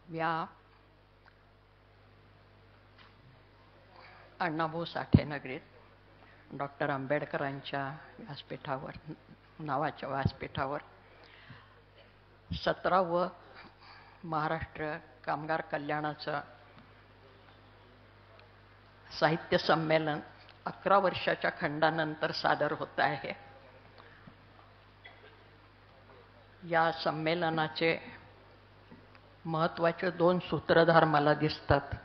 या अण्णाभाऊ साठे नगरीत डॉक्टर आंबेडकरांच्या व्यासपीठावर नावाच्या व्यासपीठावर 17वं महाराष्ट्र कामगार कल्याणाचं साहित्य संमेलन 11 वर्षाच्या खंडानंतर सादर होत आहे. या संमेलनाचे महत्त्वाचे 2 सूत्रधार मला दिसतात.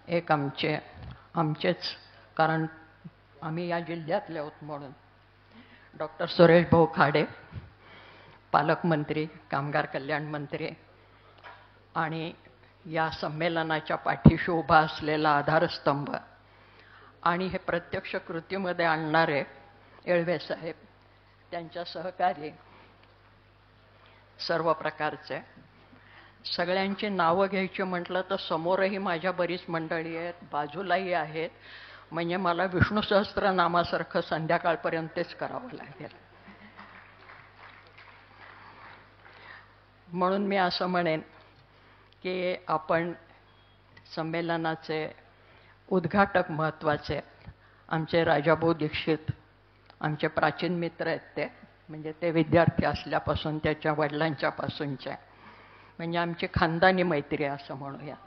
एक आमचेच, कारण आम्ही या जिल्ह्यातले आहोत म्हणून, डॉक्टर सुरेश भाऊ खाडे, पालकमंत्री, कामगार कल्याण मंत्री, आणि या संमेलनाच्या पाठीशी उभा असलेला आधारस्तंभ आणि हे प्रत्यक्ष कृतीमध्ये आणणारे येळवे साहेब, त्यांच्या सहकारी सर्व प्रकारचे. सगळ्यांची नावं घ्यायची म्हटलं तर समोरही माझ्या बरीच मंडळी आहेत, बाजूलाही आहेत, म्हणजे मला विष्णू सहस्त्रनामासारखं संध्याकाळपर्यंतच करावं लागेल. म्हणून मी असं म्हणेन की आपण संमेलनाचे उद्घाटक महत्त्वाचे आमचे राजाभाऊ दीक्षित, आमचे प्राचीन मित्र आहेत ते, म्हणजे ते विद्यार्थी असल्यापासून त्याच्या वडिलांच्यापासूनचे, म्हणजे आमची खानदानी मैत्री असं म्हणूयात.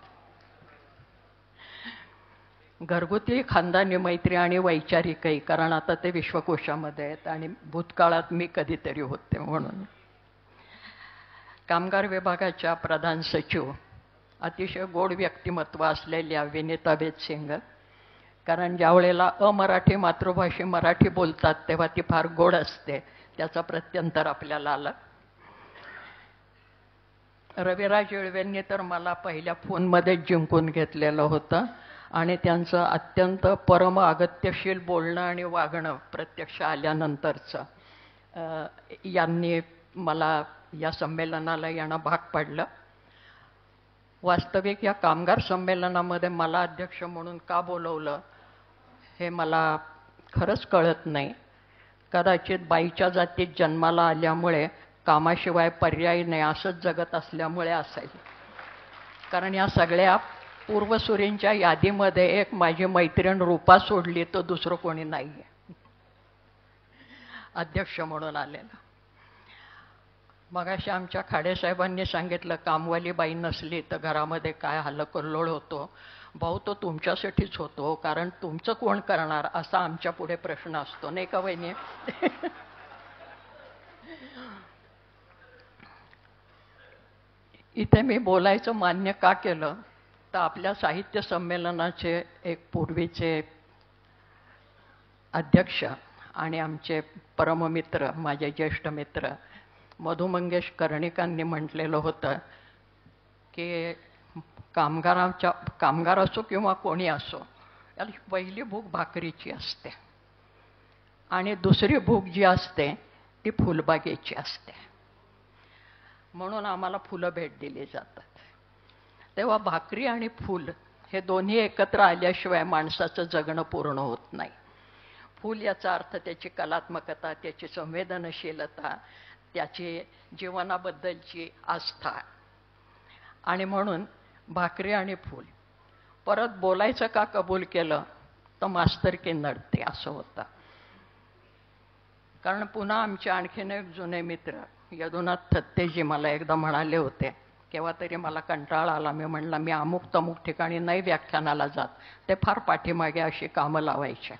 घरगुती खानदानी मैत्री आणि वैचारिकही, कारण आता ते विश्वकोशामध्ये आहेत आणि भूतकाळात मी कधीतरी होते म्हणून. कामगार विभागाच्या प्रधान सचिव, अतिशय गोड व्यक्तिमत्व असलेल्या विनीता बेतसिंग, कारण ज्या वेळेला अमराठी मातृभाषी मराठी बोलतात तेव्हा ती फार गोड असते, त्याचा प्रत्यंतर आपल्याला आलं. रविराज येळवेंनी तर मला पहिल्या फोनमध्येच जिंकून घेतलेलं होतं आणि त्यांचं अत्यंत परम अगत्यशील बोलणं आणि वागणं प्रत्यक्ष आल्यानंतरचं यांनी मला या संमेलनाला येणं भाग पडलं. वास्तविक या कामगार संमेलनामध्ये मला अध्यक्ष म्हणून का बोलवलं हे मला खरंच कळत नाही. कदाचित बाईच्या जातीत जन्माला आल्यामुळे कामाशिवाय पर्याय नाही असंच जगत असल्यामुळे असेल. कारण या सगळ्या पूर्वसुरींच्या यादीमध्ये एक माझी मैत्रीण रूपा सोडली तर दुसरं कोणी नाही आहे अध्यक्ष म्हणून आलेलं. मगाशी आमच्या खाडेसाहेबांनी सांगितलं कामवाली बाई नसली तर घरामध्ये काय हल्लकल्लोळ होतो. भाऊ, तो तुमच्यासाठीच होतो, कारण तुमचं कोण करणार असा आमच्या पुढे प्रश्न असतो, नाही का वहिनी? इथे मी बोलायचं मान्य का केलं तर आपल्या साहित्य संमेलनाचे एक पूर्वीचे अध्यक्ष आणि आमचे परममित्र, माझे ज्येष्ठ मित्र मधु मंगेश कर्णिकांनी म्हटलेलं होतं की कामगार असो किंवा कोणी असो, याला पहिली भूक भाकरीची असते आणि दुसरी भूक जी असते ती फुलबागेची असते. म्हणून आम्हाला फुलं भेट दिली जातात. तेव्हा भाकरी आणि फूल हे दोन्ही एकत्र आल्याशिवाय माणसाचं जगणं पूर्ण होत नाही. फूल याचा अर्थ त्याची कलात्मकता, त्याची संवेदनशीलता, त्याची जीवनाबद्दलची आस्था. आणि म्हणून भाकरी आणि फूल. परत बोलायचं का कबूल केलं तर मास्तरकी नडते असं होतं. कारण पुन्हा आमचे आणखीन एक जुने मित्र यदुनाथ थत्तेजी मला एकदा म्हणाले होते, केव्हा तरी मला कंटाळा आला, मी म्हणलं मी अमुक तमुक ठिकाणी नाही व्याख्यानाला जात, ते फार पाठीमागे अशी कामं लावायचे.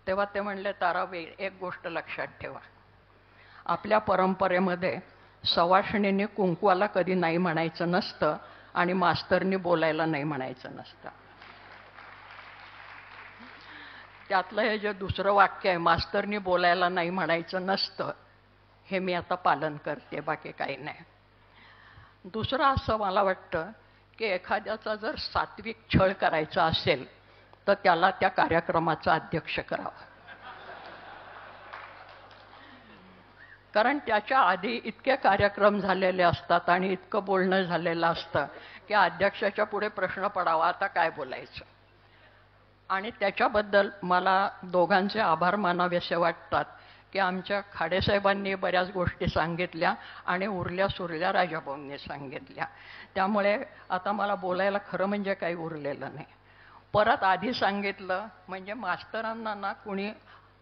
तेव्हा ते म्हणले, ताराबाई एक गोष्ट लक्षात ठेवा, आपल्या परंपरेमध्ये सवाष्णींनी कुंकवाला कधी नाही म्हणायचं नसतं आणि मास्तरनी बोलायला नाही म्हणायचं नसतं. त्यातलं हे जे दुसरं वाक्य आहे, मास्तरनी बोलायला नाही म्हणायचं नसतं, हे मी आता पालन करते, बाकी काही नाही. दुसरं असं मला वाटतं की एखाद्याचा जर सात्विक छळ करायचा असेल तर त्याला त्या कार्यक्रमाचा अध्यक्ष करावा. कारण त्याच्या आधी इतके कार्यक्रम झालेले असतात आणि इतकं बोलणं झालेलं असतं की अध्यक्षाच्या पुढे प्रश्न पडावा, आता काय बोलायचं. आणि त्याच्याबद्दल मला दोघांचे आभार मानावेसे वाटतात की आमच्या खाडेसाहेबांनी बऱ्याच गोष्टी सांगितल्या आणि उरल्या सुरल्या राजाभाऊंनी सांगितल्या. त्यामुळे आता मला बोलायला खरं म्हणजे काही उरलेलं नाही. परत आधी सांगितलं म्हणजे मास्तरांना ना कुणी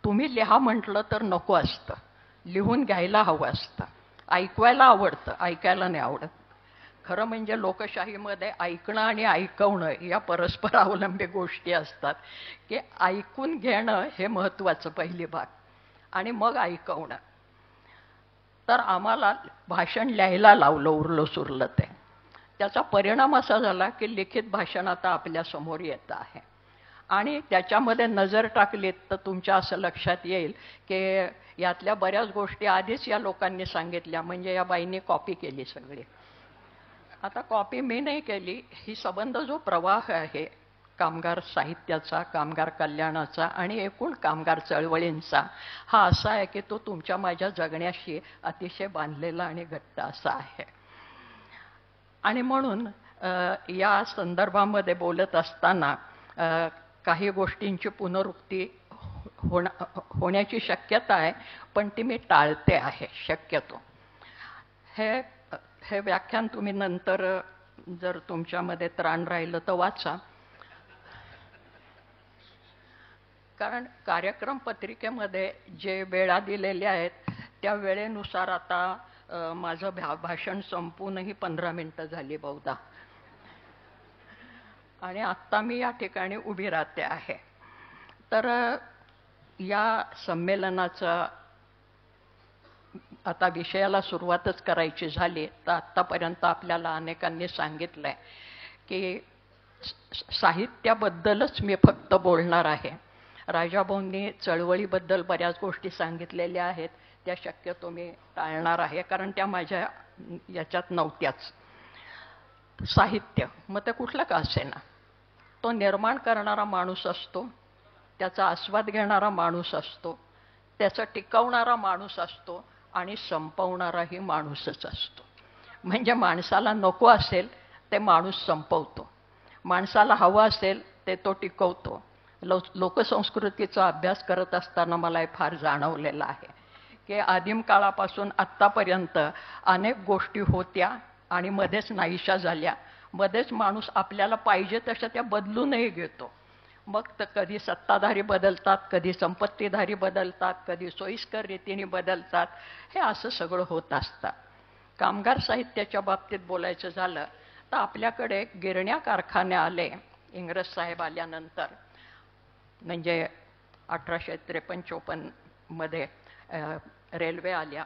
तुम्ही लिहा म्हटलं तर नको असतं, लिहून घ्यायला हवं असतं. ऐकवायला आवडतं, ऐकायला नाही आवडत. खरं म्हणजे लोकशाहीमध्ये ऐकणं आणि ऐकवणं या परस्पर अवलंबी गोष्टी असतात, की ऐकून घेणं हे महत्त्वाचं पहिली भाग आणि मग ऐकवणं. तर आम्हाला भाषण लिहायला लावलं उरलं सुरलं ते. त्याचा परिणाम असा झाला की लिखित भाषण आता आपल्यासमोर येतं आहे आणि त्याच्यामध्ये नजर टाकलीत तर तुमच्या असं लक्षात येईल की यातल्या बऱ्याच गोष्टी आधीच या लोकांनी सांगितल्या, म्हणजे या बाईंनी कॉपी केली सगळी. आता कॉपी मी नाही केली, ही संबंध जो प्रवाह आहे कामगार साहित्याचा, कामगार कल्याणाचा आणि एकूण कामगार चळवळींचा, हा असा आहे की तो तुमच्या माझ्या जगण्याशी अतिशय बांधलेला आणि घट्ट असा आहे. आणि म्हणून या संदर्भामध्ये बोलत असताना काही गोष्टींची पुनरुक्ती होण्याची शक्यता आहे, पण ती मी टाळते आहे शक्यतो. हे व्याख्यान तुम्ही नंतर जर तुमच्यामध्ये त्राण राहिलं तर वाचा, कारण कार्यक्रम पत्रिकेमध्ये जे वेळा दिलेल्या आहेत त्या वेळेनुसार आता माझं भाषण संपूनही 15 मिनिटं झाली बहुधा, आणि आत्ता मी या ठिकाणी उभी राहते आहे. तर या संमेलनाचा आता विषयाला सुरुवातच करायची झाली तर आत्तापर्यंत आपल्याला अनेकांनी सांगितलंय की साहित्याबद्दलच मी फक्त बोलणार आहे. राजाभाऊंनी चळवळीबद्दल बऱ्याच गोष्टी सांगितलेल्या आहेत, त्या शक्यतो मी टाळणार आहे कारण त्या माझ्या याच्यात नव्हत्याच. साहित्य मग ते कुठलं का असेना, तो निर्माण करणारा माणूस असतो, त्याचा आस्वाद घेणारा माणूस असतो, त्याचा टिकवणारा माणूस असतो आणि संपवणाराही माणूसच असतो. म्हणजे माणसाला नको असेल ते माणूस संपवतो, माणसाला हवं असेल ते तो टिकवतो. लोकसंस्कृतीचा अभ्यास करत असताना मला हे फार जाणवलेलं आहे की आदिम काळापासून आत्तापर्यंत अनेक गोष्टी होत्या आणि मध्येच नाहीशा झाल्या. मध्येच माणूस आपल्याला पाहिजे तशा त्या बदलूनही घेतो. मग तर कधी सत्ताधारी बदलतात, कधी संपत्तीधारी बदलतात, कधी सोयीस्कर रीतीने बदलतात. हे असं सगळं होत असतं. कामगार साहित्याच्या बाबतीत बोलायचं झालं तर आपल्याकडे गिरण्या कारखाने आले इंग्रज साहेब आल्यानंतर, म्हणजे 1853-54 मध्ये रेल्वे आल्या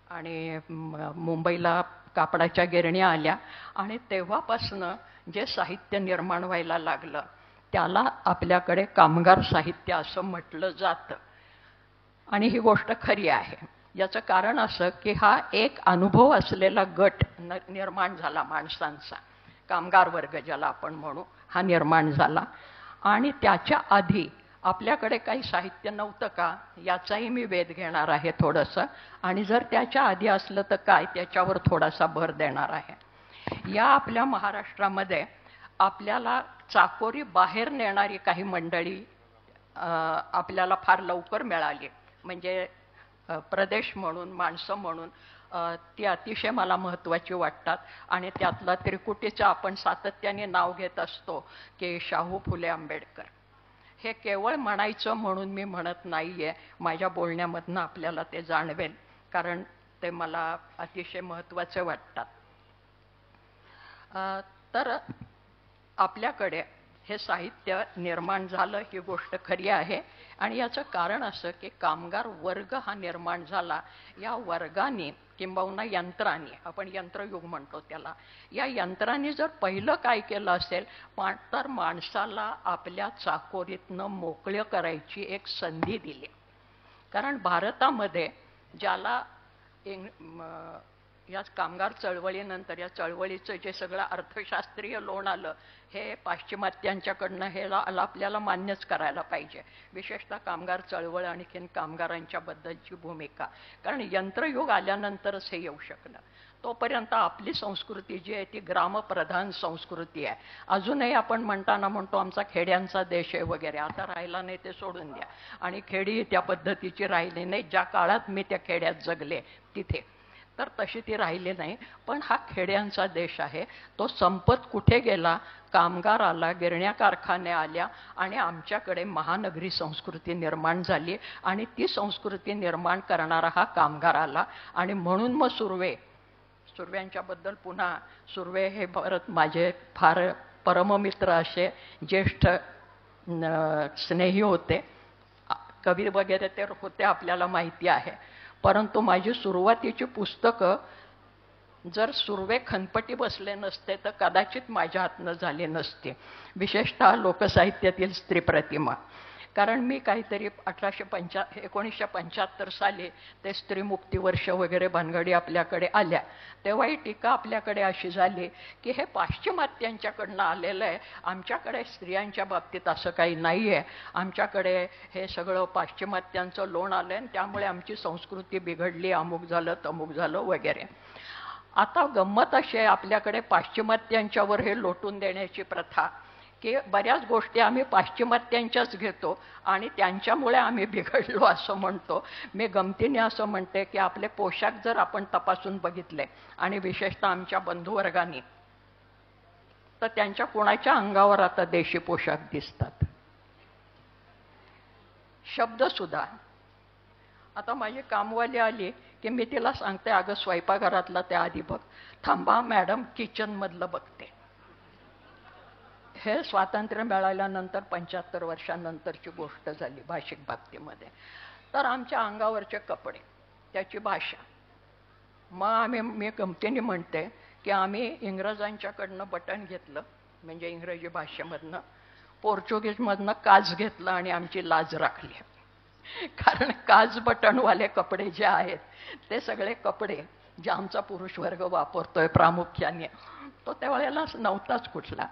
आणि मुंबईला कापडाच्या गिरण्या आल्या आणि तेव्हापासनं जे साहित्य निर्माण व्हायला लागलं त्याला आपल्याकडे कामगार साहित्य असं म्हटलं जातं. आणि ही गोष्ट खरी आहे. याचं कारण असं की हा एक अनुभव असलेला गट निर्माण झाला माणसांचा, कामगार वर्ग ज्याला आपण म्हणू, हा निर्माण झाला. आणि त्याच्या आधी आपल्याकडे काही साहित्य नव्हतं का याचाही मी वेध घेणार आहे थोडंसं, आणि जर त्याच्या आधी असलं तर काय त्याच्यावर थोडासा भर देणार आहे. या आपल्या महाराष्ट्रामध्ये आपल्याला चाकोरी बाहेर नेणारी काही मंडळी आपल्याला फार लवकर मिळाली, म्हणजे प्रदेश म्हणून, माणसं म्हणून ती अतिशय मला महत्त्वाची वाटतात. आणि त्यातला त्रिकुटीचं आपण सातत्याने नाव घेत असतो की शाहू फुले आंबेडकर. हे केवळ म्हणायचं म्हणून मी म्हणत नाहीये, माझ्या बोलण्यामधनं आपल्याला ते जाणवेल, कारण ते मला अतिशय महत्त्वाचे वाटतात. तर आपल्याकडे हे साहित्य निर्माण झालं ही गोष्ट खरी आहे. आणि याचं कारण असं की कामगार वर्ग हा निर्माण झाला. या वर्गाने किंबहुना यंत्रांनी, आपण यंत्रयुग म्हणतो त्याला, या यंत्रांनी जर पहिलं काय केलं असेल तर माणसाला आपल्या चाकोरीतनं मोकळं करायची एक संधी दिली. कारण भारतामध्ये ज्याला या कामगार चळवळीनंतर या चळवळीचं जे सगळं अर्थशास्त्रीय लोण आलं हे पाश्चिमात्यांच्याकडनं हे आपल्याला मान्यच करायला पाहिजे, विशेषतः कामगार चळवळ आणखीन कामगारांच्या बद्दलची भूमिका. कारण यंत्रयुग आल्यानंतरच हे येऊ शकलं. तोपर्यंत आपली संस्कृती जी आहे ती ग्रामप्रधान संस्कृती आहे. अजूनही आपण म्हणतो आमचा खेड्यांचा देश आहे वगैरे, आता राहिला नाही ते सोडून द्या. आणि खेडी त्या पद्धतीची राहिली नाही ज्या काळात मी त्या खेड्यात जगले तिथे, तर तशी ती राहिली नाही. पण हा खेड्यांचा देश आहे. तो संपत कुठे गेला? कामगार आला, गिरण्या कारखाने आल्या आणि आमच्याकडे महानगरी संस्कृती निर्माण झाली. आणि ती संस्कृती निर्माण करणारा हा कामगार आला. आणि म्हणून मग सुर्व्यांच्याबद्दल पुन्हा, सुर्वे हे परत माझे फार परममित्र असे ज्येष्ठ स्नेही होते. कवी वगैरे ते होते आपल्याला माहिती आहे. परंतु माझी सुरुवातीची पुस्तकं जर सुर्वे खनपटी बसले नसते तर कदाचित माझ्या हातनं झाले नसते. विशेषतः लोकसाहित्यातील स्त्रीप्रतिमा. कारण मी काहीतरी 1975 साली ते स्त्रीमुक्ती वर्ष वगैरे भानगडी आपल्याकडे आल्या, तेव्हाही टीका आपल्याकडे अशी झाली की हे पाश्चिमात्यांच्याकडनं आलेलं आहे, आमच्याकडे स्त्रियांच्या बाबतीत असं काही नाही आहे, आमच्याकडे हे सगळं पाश्चिमात्यांचं लोण आलं आहे त्यामुळे आमची संस्कृती बिघडली, अमुक झालं तमुक झालं वगैरे. आता गंमत अशी आहे आपल्याकडे पाश्चिमात्यांच्यावर हे लोटून देण्याची प्रथा की बऱ्याच गोष्टी आम्ही पाश्चिमात्यांच्याच घेतो आणि त्यांच्यामुळे आम्ही बिघडलो असं म्हणतो. मी गमतीने असं म्हणते की आपले पोशाख जर आपण तपासून बघितले आणि विशेषतः आमच्या बंधुवर्गांनी, तर त्यांच्या कोणाच्या अंगावर आता देशी पोशाख दिसतात. शब्दसुद्धा. आता माझी कामवाली आली की मी तिला सांगते, अगं स्वयंपाकघरातला त्या आधी बघ. थांबा मॅडम, किचनमधलं बघते. हे स्वातंत्र्य मिळाल्यानंतर 75 वर्षांनंतरची गोष्ट झाली भाषिक बाबतीमध्ये. तर आमच्या अंगावरचे कपडे, त्याची भाषा. मग मी गमतीने म्हणते की आम्ही इंग्रजांच्याकडनं बटन घेतलं, म्हणजे इंग्रजी भाषेमधनं, पोर्चुगीजमधनं काज घेतलं आणि आमची लाज राखली. कारण काज बटनवाले कपडे जे आहेत ते सगळे कपडे जे आमचा पुरुष वर्ग वापरतोय प्रामुख्याने, तो त्यावेळेला नव्हताच कुठला.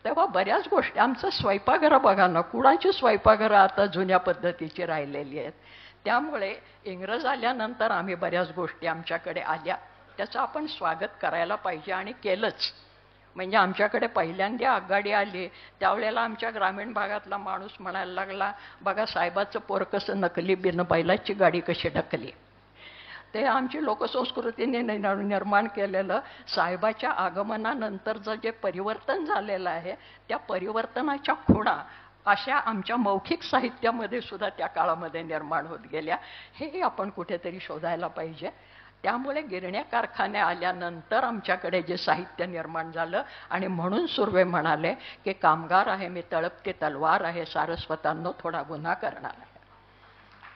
तेव्हा बऱ्याच गोष्टी, आमचं स्वयंपाकघरं बघा ना, कुणाची स्वयंपाकघरं आता जुन्या पद्धतीची राहिलेली आहेत. त्यामुळे इंग्रज आल्यानंतर आम्ही बऱ्याच गोष्टी आमच्याकडे आल्या, त्याचं आपण स्वागत करायला पाहिजे आणि केलंच. म्हणजे आमच्याकडे पहिल्यांदा आगगाडी आली त्यावेळेला आमच्या ग्रामीण भागातला माणूस म्हणायला लागला, बघा साहेबाचं पोर कसं नकली बिन बैलाची गाडी कशी ढकली. ते आमची लोकसंस्कृतीने निर्माण केलेलं साहेबाच्या आगमनानंतरचं जे परिवर्तन झालेलं आहे त्या परिवर्तनाच्या खुणा अशा आमच्या मौखिक साहित्यामध्ये सुद्धा त्या काळामध्ये निर्माण होत गेल्या. हेही आपण कुठेतरी शोधायला पाहिजे. त्यामुळे गिरण्या कारखाने आल्यानंतर आमच्याकडे जे साहित्य निर्माण झालं आणि म्हणून सुर्वे म्हणाले की कामगार आहे मी तळपती तलवार आहे, सारस्वतांनो थोडा गुन्हा करणार आहे.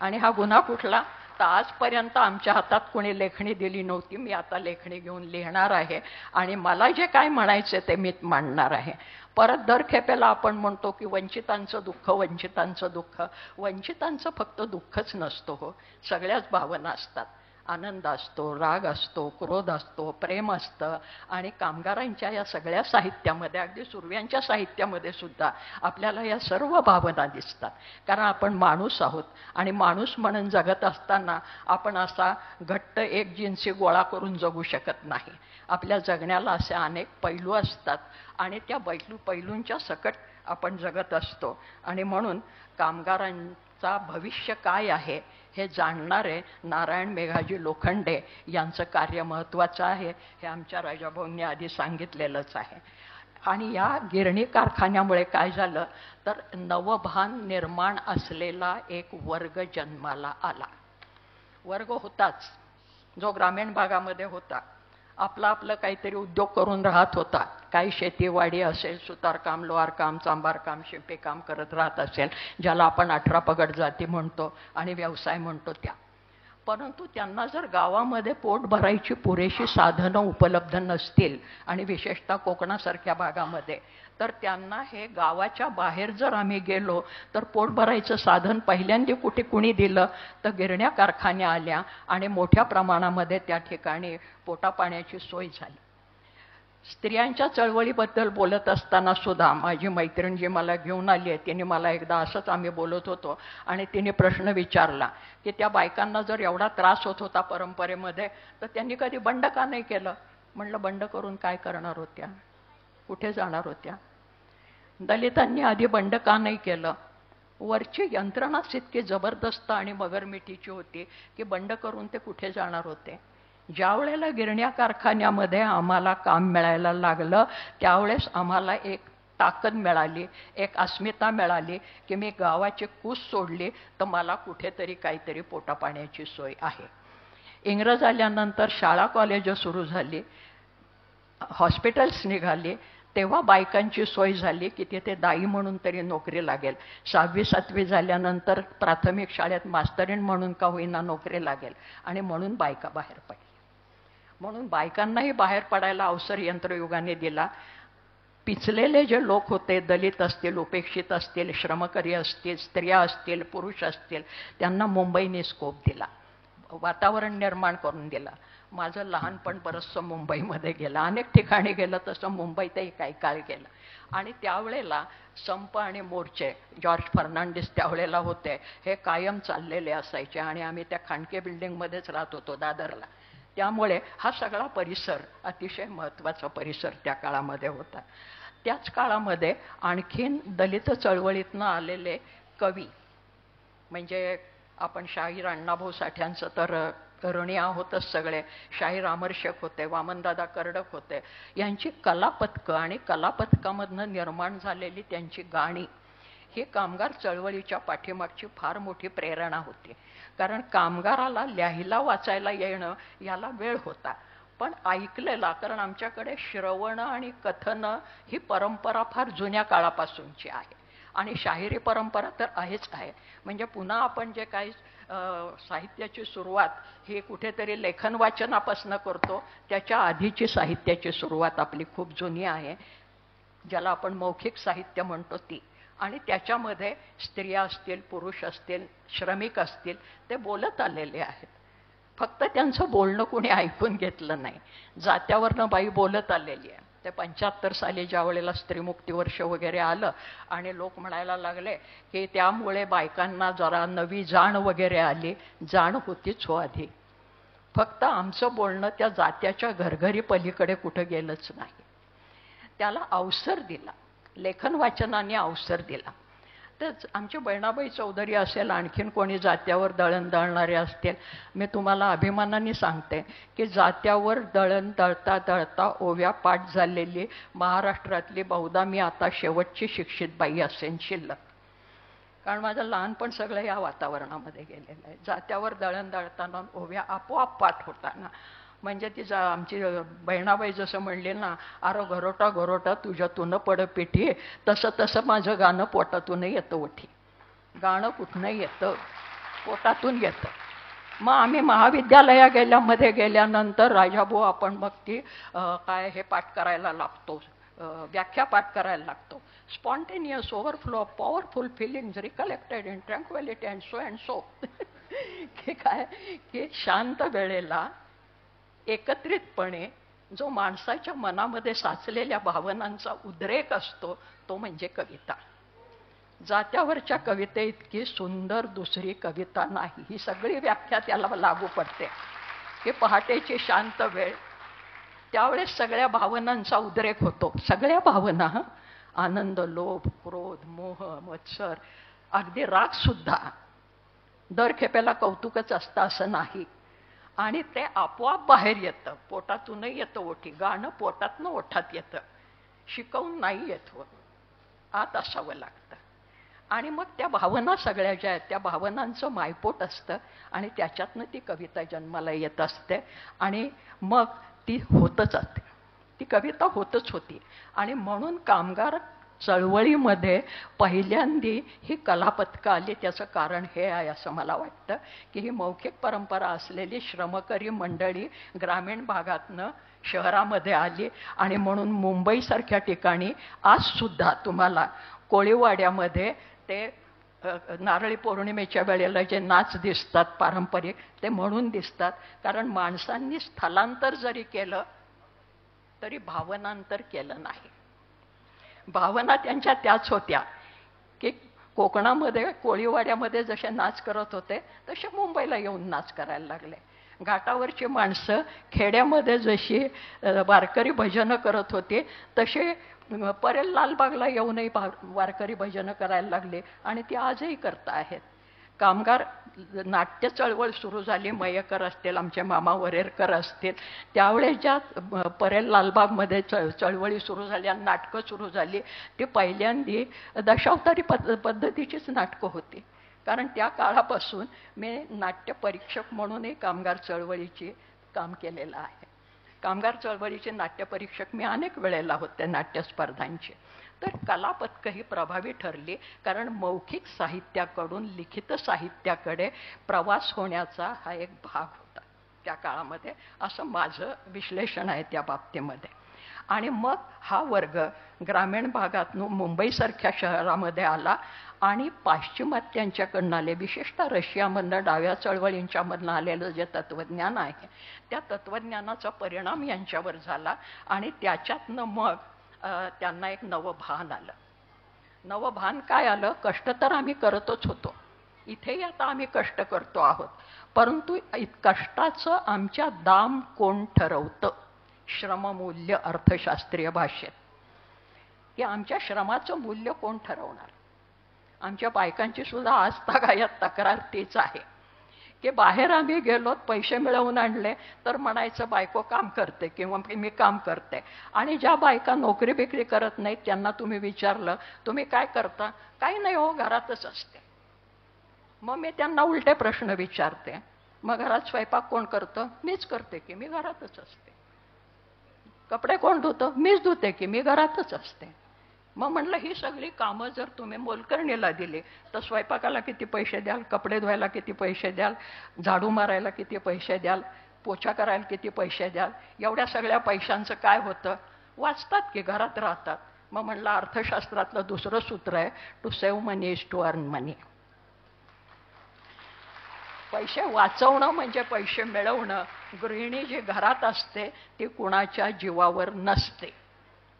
आणि हा गुन्हा कुठला? तर आजपर्यंत आमच्या हातात कोणी लेखणी दिली नव्हती. मी आता लेखणी घेऊन लिहिणार आहे आणि मला जे काय म्हणायचे ते मी मांडणार आहे. परत दर खेपेला आपण म्हणतो की वंचितांचं दुःख, वंचितांचं दुःख. वंचितांचं फक्त दुःखच नसतो हो, सगळ्याच भावना असतात. आनंद असतो, राग असतो, क्रोध असतो, प्रेम असतं. आणि कामगारांच्या या सगळ्या साहित्यामध्ये, अगदी सुर्व्यांच्या साहित्यामध्ये सुद्धा आपल्याला या सर्व भावना दिसतात. कारण आपण माणूस आहोत आणि माणूस म्हणून जगत असताना आपण असा घट्ट एक जिन्सी गोळा करून जगू शकत नाही. आपल्या जगण्याला असे अनेक पैलू असतात आणि त्या पैलूंच्या सकट आपण जगत असतो. आणि म्हणून कामगारांचा भविष्य काय आहे हे जाणणारे नारायण मेघाजी लोखंडे यांचं कार्य महत्त्वाचं आहे, हे आमच्या राजाभाऊंनी आधी सांगितलेलंच आहे. आणि या गिरणी कारखान्यामुळे काय झालं तर नवभान निर्माण असलेला एक वर्ग जन्माला आला. वर्ग होताच जो ग्रामीण भागामध्ये होता, आपलं काहीतरी उद्योग करून राहत होता. काही शेतीवाडी असेल, सुतारकाम, लोहारकाम, चांभारकाम, शिंपेकाम करत राहत असेल, ज्याला आपण 18 पगड जाती म्हणतो आणि व्यवसाय म्हणतो त्या. परंतु त्यांना जर गावामध्ये पोट भरायची पुरेशी साधनं उपलब्ध नसतील आणि विशेषतः कोकणासारख्या भागामध्ये, तर त्यांना हे गावाच्या बाहेर जर आम्ही गेलो तर पोट भरायचं साधन पहिल्यांदा कुणी दिलं तर गिरण्या कारखान्या आल्या आणि मोठ्या प्रमाणामध्ये त्या ठिकाणी पोटापाण्याची सोय झाली. स्त्रियांच्या चळवळीबद्दल बोलत असताना सुद्धा माझी मैत्रीण जी मला घेऊन आली आहे तिने मला एकदा असंच आम्ही बोलत होतो आणि तिने प्रश्न विचारला की त्या बायकांना जर एवढा त्रास होत होता परंपरेमध्ये तर त्यांनी कधी बंड का नाही केलं. म्हणलं बंड करून काय करणार होत्या, कुठे जाणार होत्या. दलितांनी आधी बंड का नाही केलं. वरची यंत्रणाच इतकी जबरदस्त आणि मगरमिठीची होती की बंड करून ते कुठे जाणार होते. ज्या वेळेला गिरण्या कारखान्यामध्ये आम्हाला काम मिळायला लागलं त्यावेळेस आम्हाला एक ताकद मिळाली, एक अस्मिता मिळाली की मी गावाची कूस सोडली तर मला कुठेतरी काहीतरी पोटापाण्याची सोय आहे. इंग्रज आल्यानंतर शाळा कॉलेजं सुरू झाली, हॉस्पिटल्स निघाली, तेव्हा बायकांची सोय झाली की तिथे दाई म्हणून तरी नोकरी लागेल. 6वी 7वी झाल्यानंतर प्राथमिक शाळेत मास्तरीण म्हणून का होईना नोकरी लागेल आणि म्हणून बायका बाहेर पडल्या. म्हणून बायकांनाही बाहेर पडायला अवसर यंत्रयुगाने दिला. पिचलेले जे लोक होते, दलित असतील, उपेक्षित असतील, श्रमकरी असतील, स्त्रिया असतील, पुरुष असतील, त्यांना मुंबईने स्कोप दिला, वातावरण निर्माण करून दिला. माझं लहानपण बरंचसं मुंबईमध्ये गेलं, अनेक ठिकाणी गेलं, तसं मुंबईतही काही काळ गेलं. आणि त्यावेळेला संप आणि मोर्चे जॉर्ज फर्नांडिस त्यावेळेला होते, हे कायम चाललेले असायचे आणि आम्ही त्या खांडके बिल्डिंगमध्येच राहत होतो दादरला. त्यामुळे हा सगळा परिसर अतिशय महत्त्वाचा परिसर त्या काळामध्ये होता. त्याच काळामध्ये आणखीन दलित चळवळीतनं आलेले कवी म्हणजे आपण शाहीर अण्णाभाऊ साठ्यांचं तर ऋणी आहोतच सगळे. शाहीर अमर शेख होते, वामनदादा कर्डक होते. यांची कलापथकं आणि कलापथकामधनं निर्माण झालेली त्यांची गाणी ही कामगार चळवळीच्या पाठीमागची फार मोठी प्रेरणा होती. कारण कामगाराला लिहायला वाचायला येणं याला वेळ होता, पण ऐकलेला, कारण आमच्याकडे श्रवणं आणि कथनं ही परंपरा फार जुन्या काळापासूनची आहे आणि शाहिरी परंपरा तर आहेच आहे. म्हणजे पुन्हा आपण जे काही साहित्याची सुरुवात ही कुठेतरी लेखन वाचनापासून करतो, त्याच्या आधीची साहित्याची सुरुवात आपली खूप जुनी आहे, ज्याला आपण मौखिक साहित्य म्हणतो ती. आणि त्याच्यामध्ये स्त्रिया असतील, पुरुष असतील, श्रमिक असतील, ते बोलत आलेले आहेत. फक्त त्यांचं बोलणं कोणी ऐकून घेतलं नाही. जात्यावरनं बाई बोलत आलेली आहे. ते 75 साली ज्या वेळेला स्त्रीमुक्ती वर्ष वगैरे आलं आणि लोक म्हणायला लागले की त्यामुळे बायकांना जरा नवी जाण वगैरे आली. जाण होतीच हो आधी, फक्त आमचं बोलणं त्या जात्याच्या घरघरी पलीकडे कुठं गेलंच नाही. त्याला अवसर दिला, लेखन वाचनाने अवसर दिला. तर आमची बहिणाबाई चौधरी असेल, आणखीन कोणी जात्यावर दळण दळणारे असतील, मी तुम्हाला अभिमानाने सांगते की जात्यावर दळण दळता दळता ओव्या पाठ झालेली महाराष्ट्रातली बहुधा मी आता शेवटची शिक्षित बाई असेन शिल्लक. कारण माझं लहानपण सगळं या वातावरणामध्ये गेलेलं आहे. जात्यावर दळण दळताना ओव्या आपोआप पाठ होताना, म्हणजे ती आमची बहिणाबाई जसं म्हणली ना, अरे घरोटा घरोटा तुझ्यातून पड पिठी, तसं तसं माझं गाणं पोटातून येतं ओठी. गाणं कुठनं येतं, पोटातून येतं. मग आम्ही महाविद्यालया गेल्यानंतर राजाभाऊ आपण मग ती काय हे पाठ करायला लागतो, व्याख्या पाठ करायला लागतो. Spontaneous overflow of powerful feelings recollected in tranquility and so and so. की काय की शांत वेळेला एकत्रितपणे जो माणसाच्या मनामध्ये साचलेल्या भावनांचा उद्रेक असतो तो म्हणजे कविता. जात्यावरच्या कविते इतकी सुंदर दुसरी कविता नाही. ही सगळी व्याख्या त्याला लागू पडते की पहाटेची शांत वेळ, त्यावेळेस सगळ्या भावनांचा उद्रेक होतो. सगळ्या भावना, आनंद, लोभ, क्रोध, मोह, मत्सर, अगदी राग सुद्धा. दर खेपेला कौतुकच असतं असं नाही. आणि ते आपोआप बाहेर येतं, पोटातूनही येतं ओठी. गाणं पोटातनं ओठात येतं, शिकवून नाही येत हो, आत असावं लागतं. आणि मग त्या भावना सगळ्या ज्या आहेत त्या भावनांचं मायपोट असतं आणि त्याच्यातनं ती कविता जन्माला येत असते आणि मग ती होतच असते, ती कविता होतच होती. आणि म्हणून कामगार चळवळीमध्ये पहिल्यांदी ही कलापथकं आली. त्याचं कारण हे आहे असं मला वाटतं की ही मौखिक परंपरा असलेली श्रमकरी मंडळी ग्रामीण भागातनं शहरामध्ये आली. आणि म्हणून मुंबईसारख्या ठिकाणी आजसुद्धा तुम्हाला कोळीवाड्यामध्ये ते नारळी पौर्णिमेच्या वेळेला जे नाच दिसतात पारंपरिक, ते म्हणून दिसतात कारण माणसांनी स्थलांतर जरी केलं तरी भावनांतर केलं नाही. भावना त्यांच्या त्याच होत्या की कोकणामध्ये कोळीवाड्यामध्ये जसे नाच करत होते तसे मुंबईला येऊन नाच करायला लागले. घाटावरची माणसं खेड्यामध्ये जशी वारकरी भजनं करत होती तसे परेल लालबागला येऊनही वारकरी भजनं करायला लागले आणि ती आजही करता आहेत. कामगार नाट्य चळवळ सुरू झाली, मयेकर असतील, आमचे मामा वरेरकर असतील, त्यावेळेस ज्या परेल लालबागमध्ये चळवळी सुरू झाल्या, नाटकं सुरू झाली, ती पहिल्यांदी दशावतारी पद्धतीचीच नाटकं होती. कारण त्या काळापासून मी नाट्य परीक्षक म्हणूनही कामगार चळवळीची काम केलेलं आहे. कामगार चळवळीचे नाट्य परीक्षक मी अनेक वेळेला होते नाट्यस्पर्धांचे. तर कला पथकं ही प्रभावी ठरली, कारण मौखिक साहित्याकडून लिखित साहित्याकडे प्रवास होण्याचा हा एक भाग होता त्या काळामध्ये, असं माझं विश्लेषण आहे त्या बाबतीमध्ये. आणि मग हा वर्ग ग्रामीण भागातून मुंबईसारख्या शहरामध्ये आला आणि पाश्चिमात्यांच्याकडून आले, विशेषतः रशियामधनं डाव्या चळवळींच्यामधनं आलेलं जे तत्त्वज्ञान आहे त्या तत्त्वज्ञानाचा परिणाम यांच्यावर झाला आणि त्याच्यातनं मग त्यांना एक नवं भान आलं. नवं भान काय आलं? कष्ट तर आम्ही करतच होतो, इथेही आता आम्ही कष्ट करतो आहोत, परंतु कष्टाचं आमच्या दाम कोण ठरवतं? श्रममूल्य अर्थशास्त्रीय भाषेत की आमच्या श्रमाचं मूल्य कोण ठरवणार? आमच्या बायकांची सुद्धा आजतागायत तक्रार तीच आहे की बाहेर आम्ही गेलो, पैसे मिळवून आणले तर म्हणायचं बायको काम करते किंवा मी काम करते. आणि ज्या बायका नोकरी बिकरी करत नाहीत त्यांना तुम्ही विचारलं तुम्ही काय करता? काही नाही हो, घरातच असते. मग मी त्यांना उलटे प्रश्न विचारते, मग घरात स्वयंपाक कोण करतं? मीच करते की मी घरातच असते. कपडे कोण धुतं? मीच धुते की मी घरातच असते. मग म्हटलं ही सगळी कामं जर तुम्ही मोलकरणीला दिली तर स्वयंपाकाला किती पैसे द्याल, कपडे धुवायला किती पैसे द्याल, झाडू मारायला किती पैसे द्याल, पोछा करायला किती पैसे द्याल? एवढ्या सगळ्या पैशांचं काय होतं? वाचतात की घरात राहतात. मग म्हटलं अर्थशास्त्रातलं दुसरं सूत्र आहे, to save money is to earn money. पैसे वाचवणं म्हणजे पैसे मिळवणं. गृहिणी जी घरात असते ती कुणाच्या जीवावर नसते,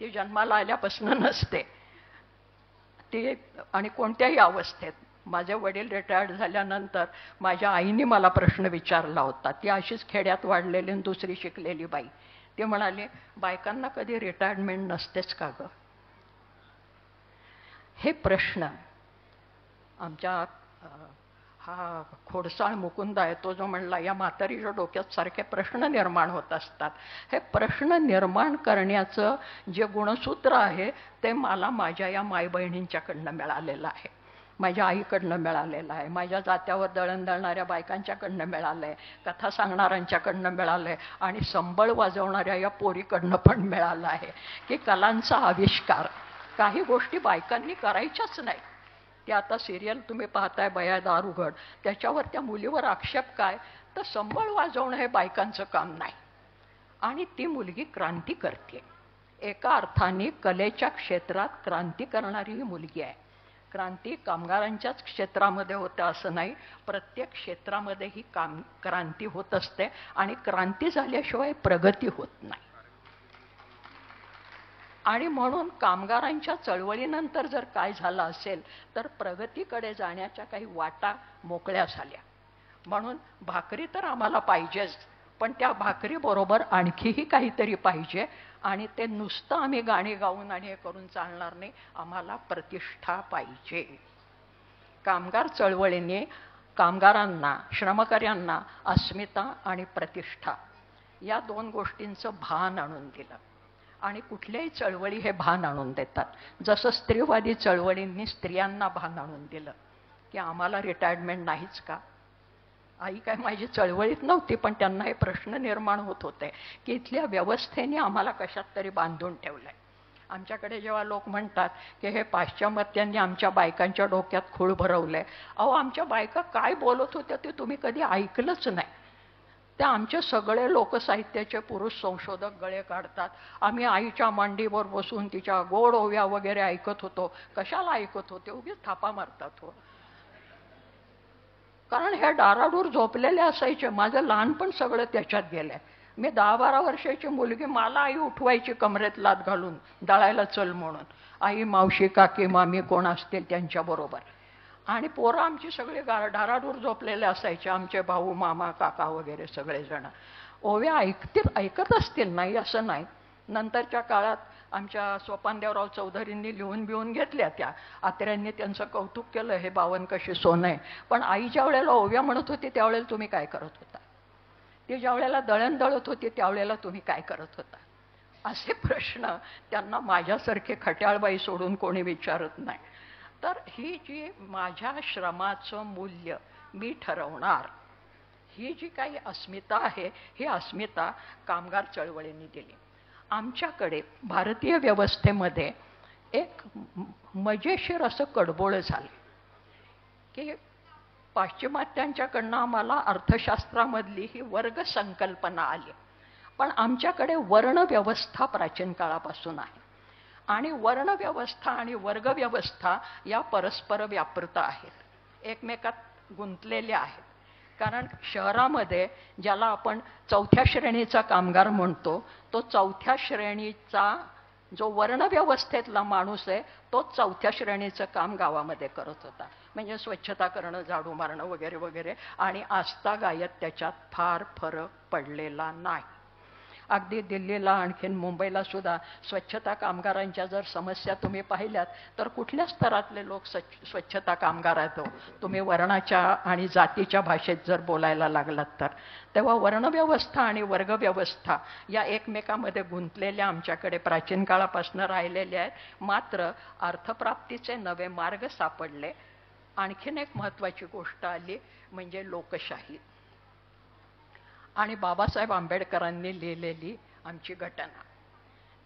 ती जन्माला आल्यापासून नसते ती. आणि कोणत्याही अवस्थेत. माझे वडील रिटायर्ड झाल्यानंतर माझ्या आईने मला प्रश्न विचारला होता, ती अशीच खेड्यात वाढलेली आणि दुसरी शिकलेली बाई. ती म्हणाली बायकांना कधी रिटायरमेंट नसतेच का गं? हे प्रश्न आमच्या हा खोडसाळ मुकुंद आहे तो जो म्हणला या म्हातारीच्या डोक्यात सारखे प्रश्न निर्माण होत असतात. हे प्रश्न निर्माण करण्याचं जे गुणसूत्र आहे ते मला माझ्या या माईबहिणींच्याकडनं मिळालेलं आहे, माझ्या आईकडनं मिळालेलं आहे, माझ्या जात्यावर दळण दळणाऱ्या बायकांच्याकडनं मिळालं आहे, कथा सांगणाऱ्यांच्याकडनं मिळालं आहे आणि संबळ वाजवणाऱ्या या पोरीकडनं पण मिळालं आहे की कलांचा आविष्कार काही गोष्टी बायकांनी करायच्याच नाही. ते आता सिरियल तुम्ही पाहताय बया दारुगड, त्याच्यावर त्या मुलीवर आक्षेप काय? तर संबळ वाजवणं हे बायकांचं काम नाही. आणि ती मुलगी क्रांती करते. एका अर्थाने कलेच्या क्षेत्रात क्रांती करणारी ही मुलगी आहे. क्रांती कामगारांच्याच क्षेत्रामध्ये होतं असं नाही, प्रत्येक क्षेत्रामध्ये ही क्रांती होत असते आणि क्रांती झाल्याशिवाय प्रगती होत नाही. आणि म्हणून कामगारांच्या चळवळीनंतर जर काय झालं असेल तर प्रगतीकडे जाण्याच्या काही वाटा मोकळ्या झाल्या. म्हणून भाकरी तर आम्हाला पाहिजेच, पण त्या भाकरीबरोबर आणखीही काहीतरी पाहिजे. आणि ते नुसतं आम्ही गाणी गाऊन आणि हे करून चालणार नाही, आम्हाला प्रतिष्ठा पाहिजे. कामगार चळवळीने कामगारांना, श्रमकर्त्यांना अस्मिता आणि प्रतिष्ठा या दोन गोष्टींचं भान आणून दिलं. आणि कुठल्याही चळवळी हे भान आणून देतात. जसं स्त्रीवादी चळवळींनी स्त्रियांना भान आणून दिलं की आम्हाला रिटायरमेंट नाहीच का? आई काय माझी चळवळीत नव्हती, पण त्यांना हे प्रश्न निर्माण होत होते की इथल्या व्यवस्थेने आम्हाला कशात तरी बांधून ठेवलंय. आमच्याकडे जेव्हा लोक म्हणतात की हे पाश्चिमात्यांनी आमच्या बायकांच्या डोक्यात खूळ भरवलंय, अहो आमच्या बायका काय बोलत होत्या ते तुम्ही कधी ऐकलंच नाही. त्या आमचे सगळे लोकसाहित्याचे पुरुष संशोधक गळे काढतात. आम्ही आईच्या मांडीवर बसून तिच्या गोड ओव्या वगैरे ऐकत होतो. कशाला ऐकत होते? उगीच थापा मारतात हो. कारण हे डाराडूर झोपलेले असायचे. माझं लहानपण सगळं त्याच्यात गेलंय. मी 10-12 वर्षाची मुलगी, मला आई उठवायची कमरेत लाथ घालून, दळायला चल म्हणून. आई, मावशी, काकी, मामी कोण असतील त्यांच्याबरोबर. आणि पोरं आमची सगळी ढाराडूर झोपलेले असायचे, आमचे भाऊ, मामा, काका वगैरे सगळेजण. ओव्या ऐकत असतील, नाही असं नाही. नंतरच्या काळात आमच्या सोपानदेवराव चौधरींनी लिहून बिहून घेतल्या त्या. आत्र्यांनी त्यांचं कौतुक केलं, हे बावन कशी सोनं आहे. पण आई ज्या वेळेला ओव्या म्हणत होती त्यावेळेला तुम्ही काय करत होता? ती ज्या वेळेला दळण दळत होती त्यावेळेला तुम्ही काय करत होता? असे प्रश्न त्यांना माझ्यासारखे खट्याळबाई सोडून कोणी विचारत नाही. तर ही जी माझ्या श्रमाचं मूल्य मी ठरवणार, ही जी काही अस्मिता आहे, ही अस्मिता कामगार चळवळींनी दिली. आमच्याकडे भारतीय व्यवस्थेमध्ये एक मजेशीर असं कडबोळ झालं की पाश्चिमात्यांच्याकडनं आम्हाला अर्थशास्त्रामधली ही वर्ग संकल्पना आली. पण आमच्याकडे वर्णव्यवस्था प्राचीन काळापासून आहे. आणि वर्णव्यवस्था आणि वर्गव्यवस्था या परस्पर व्यापृत आहेत, एकमेकात गुंतलेल्या आहेत. कारण शहरामध्ये ज्याला आपण 4थ्या श्रेणीचा कामगार म्हणतो, तो 4थ्या श्रेणीचा जो वर्णव्यवस्थेतला माणूस आहे तो 4थ्या श्रेणीचं काम गावामध्ये करत होता. म्हणजे स्वच्छता करणं, झाडू मारणं वगैरे वगैरे. आणि आजतागायत त्याच्यात फार फरक पडलेला नाही. अगदी दिल्लीला, आणखीन मुंबईला सुद्धा स्वच्छता कामगारांच्या जर समस्या तुम्ही पाहिल्यात तर कुठल्या स्तरातले लोक स्वच्छता कामगार आहेत हो, तुम्ही वर्णाच्या आणि जातीच्या भाषेत जर बोलायला लागलात तर. तेव्हा वर्णव्यवस्था आणि वर्गव्यवस्था या एकमेकामध्ये गुंतलेल्या आमच्याकडे प्राचीन काळापासून राहिलेल्या आहेत. मात्र अर्थप्राप्तीचे नवे मार्ग सापडले. आणखीन एक महत्त्वाची गोष्ट आली म्हणजे लोकशाही आणि बाबासाहेब आंबेडकरांनी लिहिलेली आमची घटना.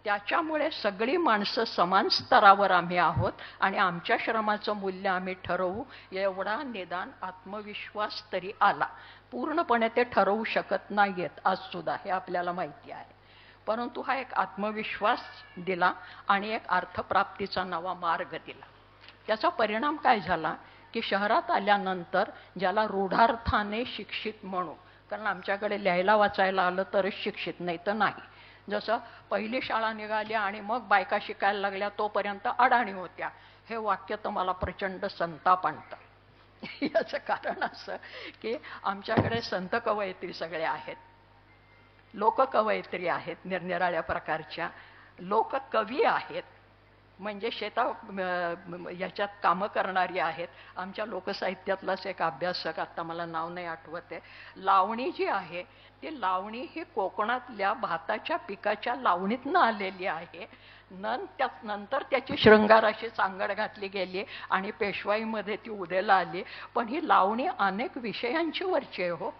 त्याच्यामुळे सगळी माणसं समान स्तरावर आम्ही आहोत आणि आमच्या श्रमाचं मूल्य आम्ही ठरवू एवढा निदान आत्मविश्वास तरी आला. पूर्णपणे ते ठरवू शकत नाहीयेत आज सुद्धा, हे आपल्याला माहिती आहे. परंतु हा एक आत्मविश्वास दिला आणि एक अर्थप्राप्तीचा नवा मार्ग दिला. त्याचा परिणाम काय झाला की शहरात आल्यानंतर ज्याला रूढार्थाने शिक्षित म्हणू, कारण आमच्याकडे लिहायला वाचायला आलं तरच शिक्षित, नाही तर नाही. जसं पहिली शाळा निघाली आणि मग बायका शिकायला लागल्या तोपर्यंत अडाणी होत्या, हे वाक्य तर मला प्रचंड संताप आणतं. याचं कारण असं की आमच्याकडे संत कवयित्री सगळे आहेत, लोककवयित्री आहेत निरनिराळ्या प्रकारच्या, लोककवी आहेत, म्हणजे याच्यात कामं करणारी आहेत. आमच्या लोकसाहित्यातलाच एक अभ्यासक, आता मला नाव नाही आठवत आहे, लावणी जी आहे ती लावणी ही कोकणातल्या भाताच्या पिकाच्या लावणीतनं आलेली आहे. नंतर त्याची शृंगाराशी सांगड घातली गेली आणि पेशवाईमध्ये ती उदयाला आली. पण ही लावणी अनेक विषयांची वरची आहे हो.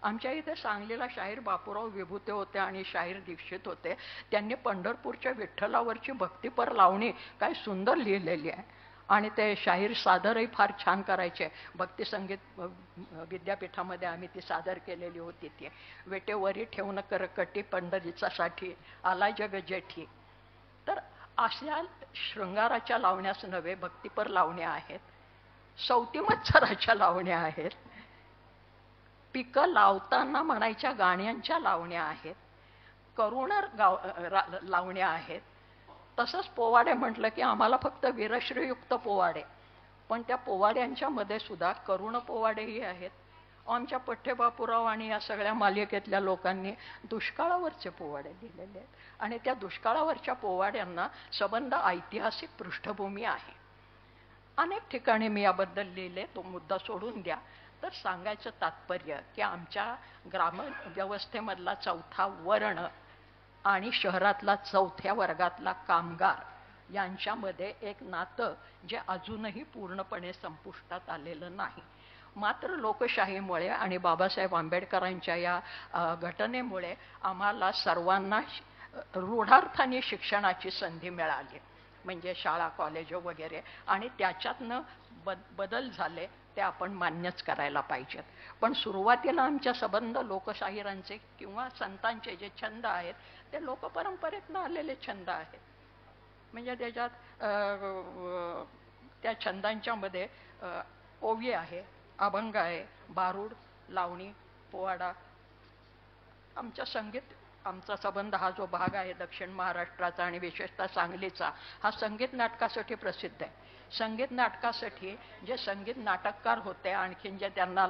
आमच्या इथे सांगलीला शाहीर बापूराव विभूते होते आणि शाहीर दीक्षित होते. त्यांनी पंढरपूरच्या विठ्ठलावरची भक्तिपर लावणी काय सुंदर लिहिलेली आहे. आणि ते शाहीर सादरही फार छान करायचे. भक्ती संगीत विद्यापीठामध्ये आम्ही ती सादर केलेली होती. ती वेटेवरी ठेवून करकटी पंढरीचा साठी आला जग जेठी. तर अशा शृंगाराच्या लावण्यास नव्हे, भक्तिपर लावण्या आहेत, सवती मत्सराच्या लावण्या आहेत, पिकं लावताना म्हणायच्या गाण्यांच्या लावण्या आहेत, करुण लावण्या आहेत. तसंच पोवाडे म्हटलं की आम्हाला फक्त वीरश्रीयुक्त पोवाडे, पण त्या पोवाड्यांच्या मध्ये सुद्धा करुण पोवाडेही आहेत. आमच्या पठ्ठेबापूराव आणि या सगळ्या मालिकेतल्या लोकांनी दुष्काळावरचे पोवाडे लिहिलेले आहेत आणि त्या दुष्काळावरच्या पोवाड्यांना संबंध ऐतिहासिक पृष्ठभूमी आहे. अनेक ठिकाणी मी याबद्दल लिहिले, तो मुद्दा सोडून द्या. तर सांगायचं तात्पर्य की आमच्या ग्रामव्यवस्थेमधला 4था वर्ण आणि शहरातला 4थ्या वर्गातला कामगार यांच्यामध्ये एक नातं जे अजूनही पूर्णपणे संपुष्टात आलेलं नाही. मात्र लोकशाहीमुळे आणि बाबासाहेब आंबेडकरांच्या या घटनेमुळे आम्हाला सर्वांना रूढार्थाने शिक्षणाची संधी मिळाली, म्हणजे शाळा, कॉलेज वगैरे, आणि त्याच्यातनं बदल झाले ते आपण मान्यच करायला पाहिजेत. पण सुरुवातीला आमच्या संबंध लोकशाहीरांचे किंवा संतांचे जे छंद आहेत ते लोकपरंपरेतनं आलेले छंद आहेत. म्हणजे त्याच्यात त्या छंदांच्या मध्ये ओवी आहे, अभंग आहे, भारूड, लावणी, पोवाडा. आमच्या संगीत आमचा संबंध हा जो भाग आहे दक्षिण महाराष्ट्राचा आणि विशेषतः सांगलीचा, हा संगीत नाटकासाठी प्रसिद्ध आहे. संगीत नाटकासाठी जे संगीत नाटककार होते, आणखीन जे त्यांना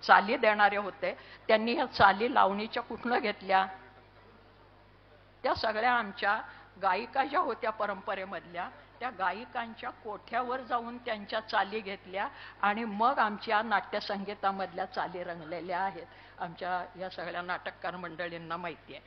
चाली देणारे होते, त्यांनी ह्या चाली लावणीच्या कुठनं घेतल्या? त्या सगळ्या आमच्या गायिका ज्या होत्या परंपरेमधल्या, त्या गायिकांच्या कोठ्यावर जाऊन त्यांच्या चाली घेतल्या आणि मग आमच्या नाट्यसंगीतामधल्या चाली रंगलेल्या आहेत. आमच्या या सगळ्या नाटककार मंडळींना माहिती आहे.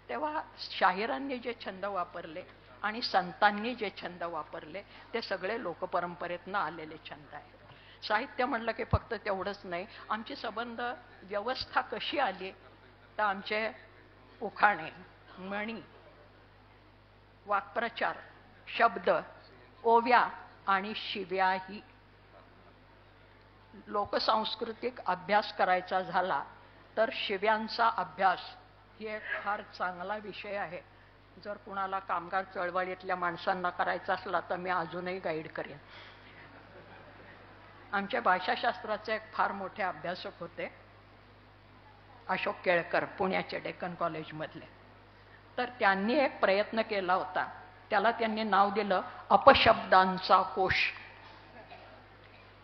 तेव्हा शाहिरांनी जे छंद वापरले आणि संतांनी जे छंद वापरले, ते सगळे लोकपरंपरेतनं आलेले छंद आहेत. साहित्य म्हणलं की फक्त तेवढंच नाही, आमची संबंध व्यवस्था कशी आली तर आमचे उखाणे, म्हणी, वाक्प्रचार, शब्द, ओव्या आणि शिव्याही. लोकसांस्कृतिक अभ्यास करायचा झाला तर शिव्यांचा अभ्यास ही एक फार चांगला विषय आहे. जर कुणाला कामगार चळवळीतल्या माणसांना करायचा असला तर मी अजूनही गाईड करेन. आमच्या भाषाशास्त्राचे एक फार मोठे अभ्यासक होते अशोक केळकर, पुण्याचे डेक्कन कॉलेजमधले. तर त्यांनी एक प्रयत्न केला होता, त्याला त्यांनी नाव दिलं अपशब्दांचा कोश.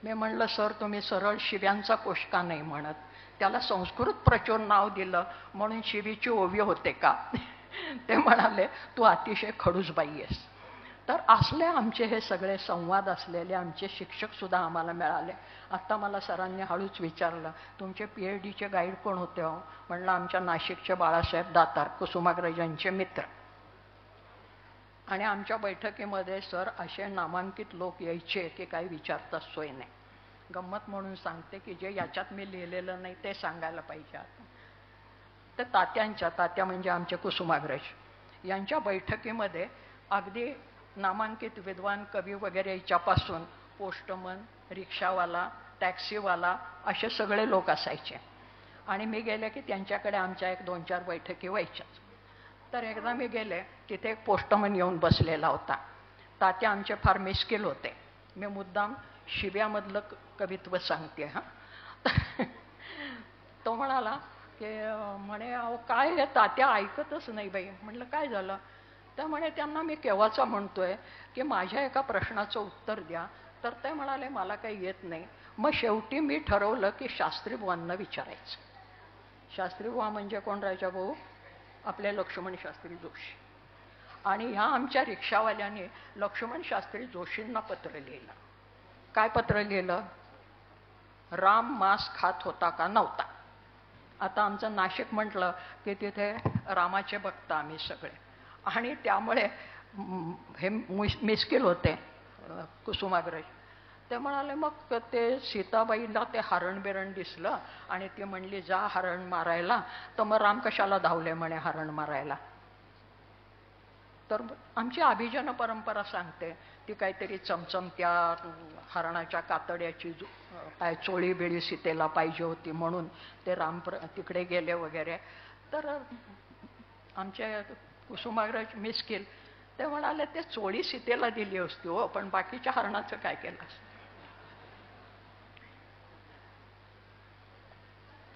मी म्हणलं सर तुम्ही सरळ शिव्यांचा कोश का नाही म्हणत? त्याला संस्कृत प्रचूर नाव दिलं म्हणून शिवीची ओवी होते का? ते म्हणाले तू अतिशय खडूसबाई आहेस. तर असले आमचे हे सगळे संवाद असलेले आमचे शिक्षक सुद्धा आम्हाला मिळाले. आत्ता मला सरांनी हळूच विचारलं तुमचे PhDचे गाईड कोण होते हो? म्हणलं आमच्या नाशिकचे बाळासाहेब दातार, कुसुमाग्रज यांचे मित्र. आणि आमच्या बैठकीमध्ये सर असे नामांकित लोक यायचे की काही विचारताच सोय नाही. गंमत म्हणून सांगते की जे याच्यात मी लिहिलेलं नाही ते सांगायला पाहिजे. आता तर तात्या म्हणजे आमचे कुसुमाग्रज यांच्या बैठकीमध्ये अगदी नामांकित विद्वान कवी वगैरे याच्यापासून पोस्टमन, रिक्षावाला, टॅक्सीवाला असे सगळे लोक असायचे. आणि मी गेले की त्यांच्याकडे आमच्या एक 2-4 बैठकी व्हायच्याच. तर एकदा मी गेले, तिथे एक पोस्टमन येऊन बसलेला होता. तात्या आमचे फार मिस्किल होते. मी मुद्दाम शिव्यामधलं कवित्व सांगते हां. तो म्हणाला की म्हणे अहो काय हे तात्या ऐकतच नाही बाई. म्हटलं काय झालं? तर म्हणे त्यांना मी केव्हाचा म्हणतोय की माझ्या एका प्रश्नाचं उत्तर द्या, तर ते म्हणाले मला काही येत नाही. मग शेवटी मी ठरवलं की शास्त्री बुवांना विचारायचं. शास्त्री बुवा म्हणजे कोण राजा भाऊ? आपले लक्ष्मण शास्त्री जोशी. आणि ह्या आमच्या रिक्षावाल्याने लक्ष्मण शास्त्री जोशींना पत्र लिहिलं. काय पत्र लिहिलं? राम मांस खात होता का नव्हता? आता आमचं नाशिक म्हटलं की तिथे रामाचे भक्त आम्ही सगळे, आणि त्यामुळे हे मिस्किल होते कुसुमाग्रज. ते म्हणाले मग ते सीताबाईला ते हरण बिरण दिसलं आणि ती म्हणली जा हरण मारायला, तर मग राम कशाला धावले म्हणे हरण मारायला? तर आमची अभिजन परंपरा सांगते ती काहीतरी चमचमत्या हरणाच्या कातड्याची काय चोळी बिळी सीतेला पाहिजे होती म्हणून ते राम तिकडे गेले वगैरे. तर आमचे कुसुमाग्रज मिस्किल ते म्हणाले ते चोळी सीतेला दिली असती हो, पण बाकीच्या हरणाचं काय केलं?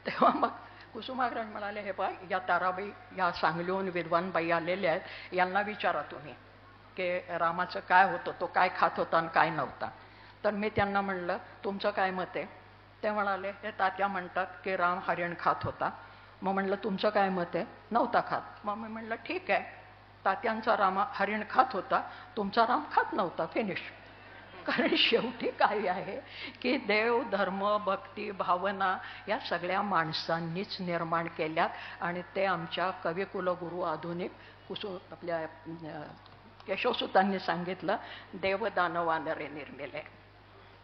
तेव्हा मग कुसुमाग्रज म्हणाले हे बा या ताराबाई या सांगलीहून विद्वान बाई आलेल्या आहेत, यांना विचारा तुम्ही की रामाचं काय होतं, तो काय खात होता आणि काय नव्हता. तर मी त्यांना म्हणलं तुमचं काय मत आहे? ते म्हणाले हे तात्या म्हणतात की राम हरिण खात होता. मग म्हणलं तुमचं काय मत आहे? नव्हता खात. मग मी म्हणलं ठीक आहे, तात्यांचा राम हरिण खात होता, तुमचा राम खात नव्हता, फिनिश. कारण शेवटी काय आहे की देव, धर्म, भक्ती, भावना या सगळ्या माणसांनीच निर्माण केल्यात. आणि ते आमच्या कविकुलगुरू आधुनिक आपल्या केशवसुतांनी सांगितलं देव दानवानरे निर्मिले,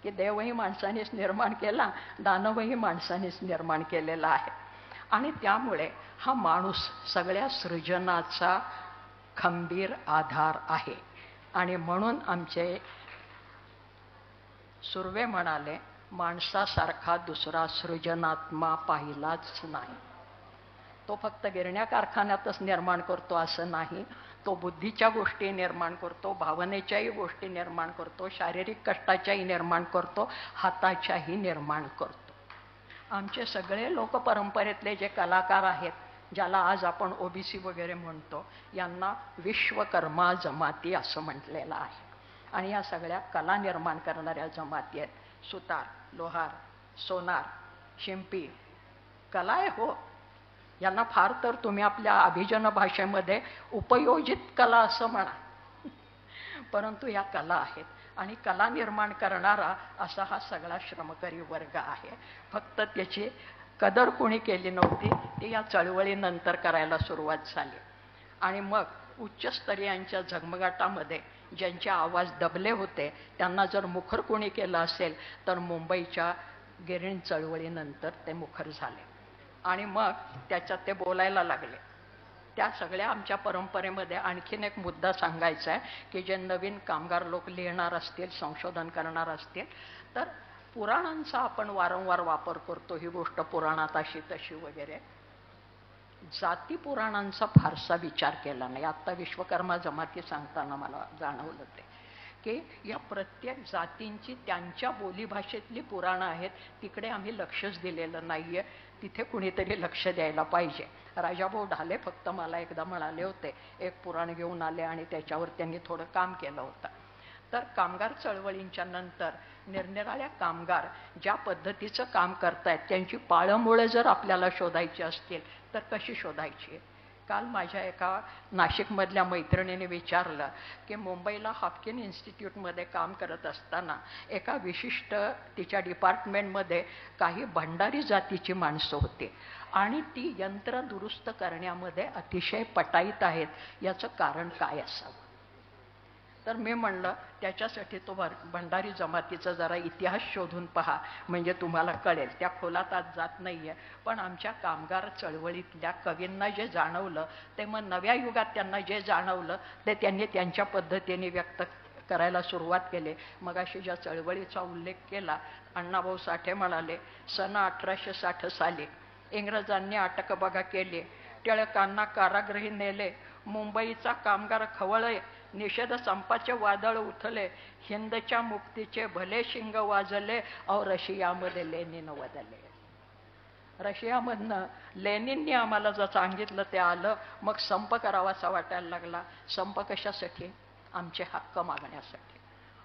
की देवही माणसानेच निर्माण केला, दानवही माणसानेच निर्माण केलेला आहे. आणि त्यामुळे हा माणूस सगळ्या सृजनाचा खंबीर आधार आहे. आणि म्हणून आमचे सुर्वे म्हणाले माणसासारखा दुसरा सृजनात्मा पाहिलाच नाही. तो फक्त गिरण्या कारखान्यातच निर्माण करतो असं नाही, तो बुद्धीच्या गोष्टी निर्माण करतो, भावनेच्याही गोष्टी निर्माण करतो, शारीरिक कष्टाच्याही निर्माण करतो, हाताच्याही निर्माण करतो. आमचे सगळे लोकपरंपरेतले जे कलाकार आहेत ज्याला आज आपण ओबीसी वगैरे म्हणतो, यांना विश्वकर्मा जमाती असं म्हटलेलं आहे. आणि या सगळ्या कला निर्माण करणाऱ्या जमाती आहेत. सुतार, लोहार, सोनार, शिंपी कला आहे हो. यांना फार तर तुम्ही आपल्या अभिजन भाषेमध्ये उपयोजित कला असं म्हणा, परंतु या कला आहेत. आणि कला निर्माण करणारा असा हा सगळा श्रमकरी वर्ग आहे. फक्त त्याची कदर कोणी केली नव्हती, ती या चळवळीनंतर करायला सुरुवात झाली. आणि मग उच्चस्तरीयांच्या झगमगाटामध्ये ज्यांचे आवाज दबले होते त्यांना जर मुखर कोणी केलं असेल तर मुंबईच्या गिरीण चळवळीनंतर ते मुखर झाले. आणि मग त्याच्यात ते बोलायला लागले. त्या सगळ्या आमच्या परंपरेमध्ये आणखीन एक मुद्दा सांगायचा आहे की जे नवीन कामगार लोक लिहिणार असतील, संशोधन करणार असतील, तर पुराणांचा आपण वारंवार वापर करतो. ही गोष्ट पुराणात अशी तशी वगैरे, जाती पुराणांचा फारसा विचार केला नाही. आत्ता विश्वकर्मा जमाती सांगताना मला जाणवलं ते की या प्रत्येक जातींची त्यांच्या बोलीभाषेतली पुराणं आहेत, तिकडे आम्ही लक्षच दिलेलं नाही आहे. तिथे कुणीतरी लक्ष द्यायला पाहिजे. राजाभाऊ ढाले फक्त मला एकदा म्हणाले होते, एक पुराण घेऊन आले आणि त्याच्यावर त्यांनी थोडं काम केलं होतं. तर कामगार चळवळींच्या नंतर निरनिराळ्या कामगार ज्या पद्धतीचं काम करतायत त्यांची पाळंमुळं जर आपल्याला शोधायची असतील तर कशी शोधायची. काल माझ्या एका नाशिकमधल्या मैत्रिणीने विचारलं की मुंबईला हाफकिन इन्स्टिट्यूटमध्ये काम करत असताना एका विशिष्ट तिच्या डिपार्टमेंटमध्ये काही भंडारी जातीची माणसं होती आणि ती यंत्र दुरुस्त करण्यामध्ये अतिशय पटाईत आहेत, याचं कारण काय असावं. तर मी म्हणलं त्याच्यासाठी तो भंडारी जमातीचा जरा इतिहास शोधून पहा, म्हणजे तुम्हाला कळेल. त्या खोलात आज जात नाही आहे, पण आमच्या कामगार चळवळीतल्या कवींना जे जाणवलं ते मग नव्या युगात त्यांना जे जाणवलं ते त्यांनी त्यांच्या पद्धतीने व्यक्त करायला सुरुवात केली. मगाशी ज्या चळवळीचा उल्लेख केला, अण्णाभाऊ साठे म्हणाले सन 1860 साली इंग्रजांनी अटक बघा केली, टिळकांना कारागृही नेले, मुंबईचा कामगार खवळले, निषेध संपाचे वादळ उठले, हिंदच्या मुक्तीचे भले शिंग वाजले, अहो रशियामध्ये लेनिन वदले. रशियामधनं लेनिननी आम्हाला जर सांगितलं ते आलं. मग संप करावासा वाटायला लागला. संप कशासाठी? आमचे हक्क मागण्यासाठी.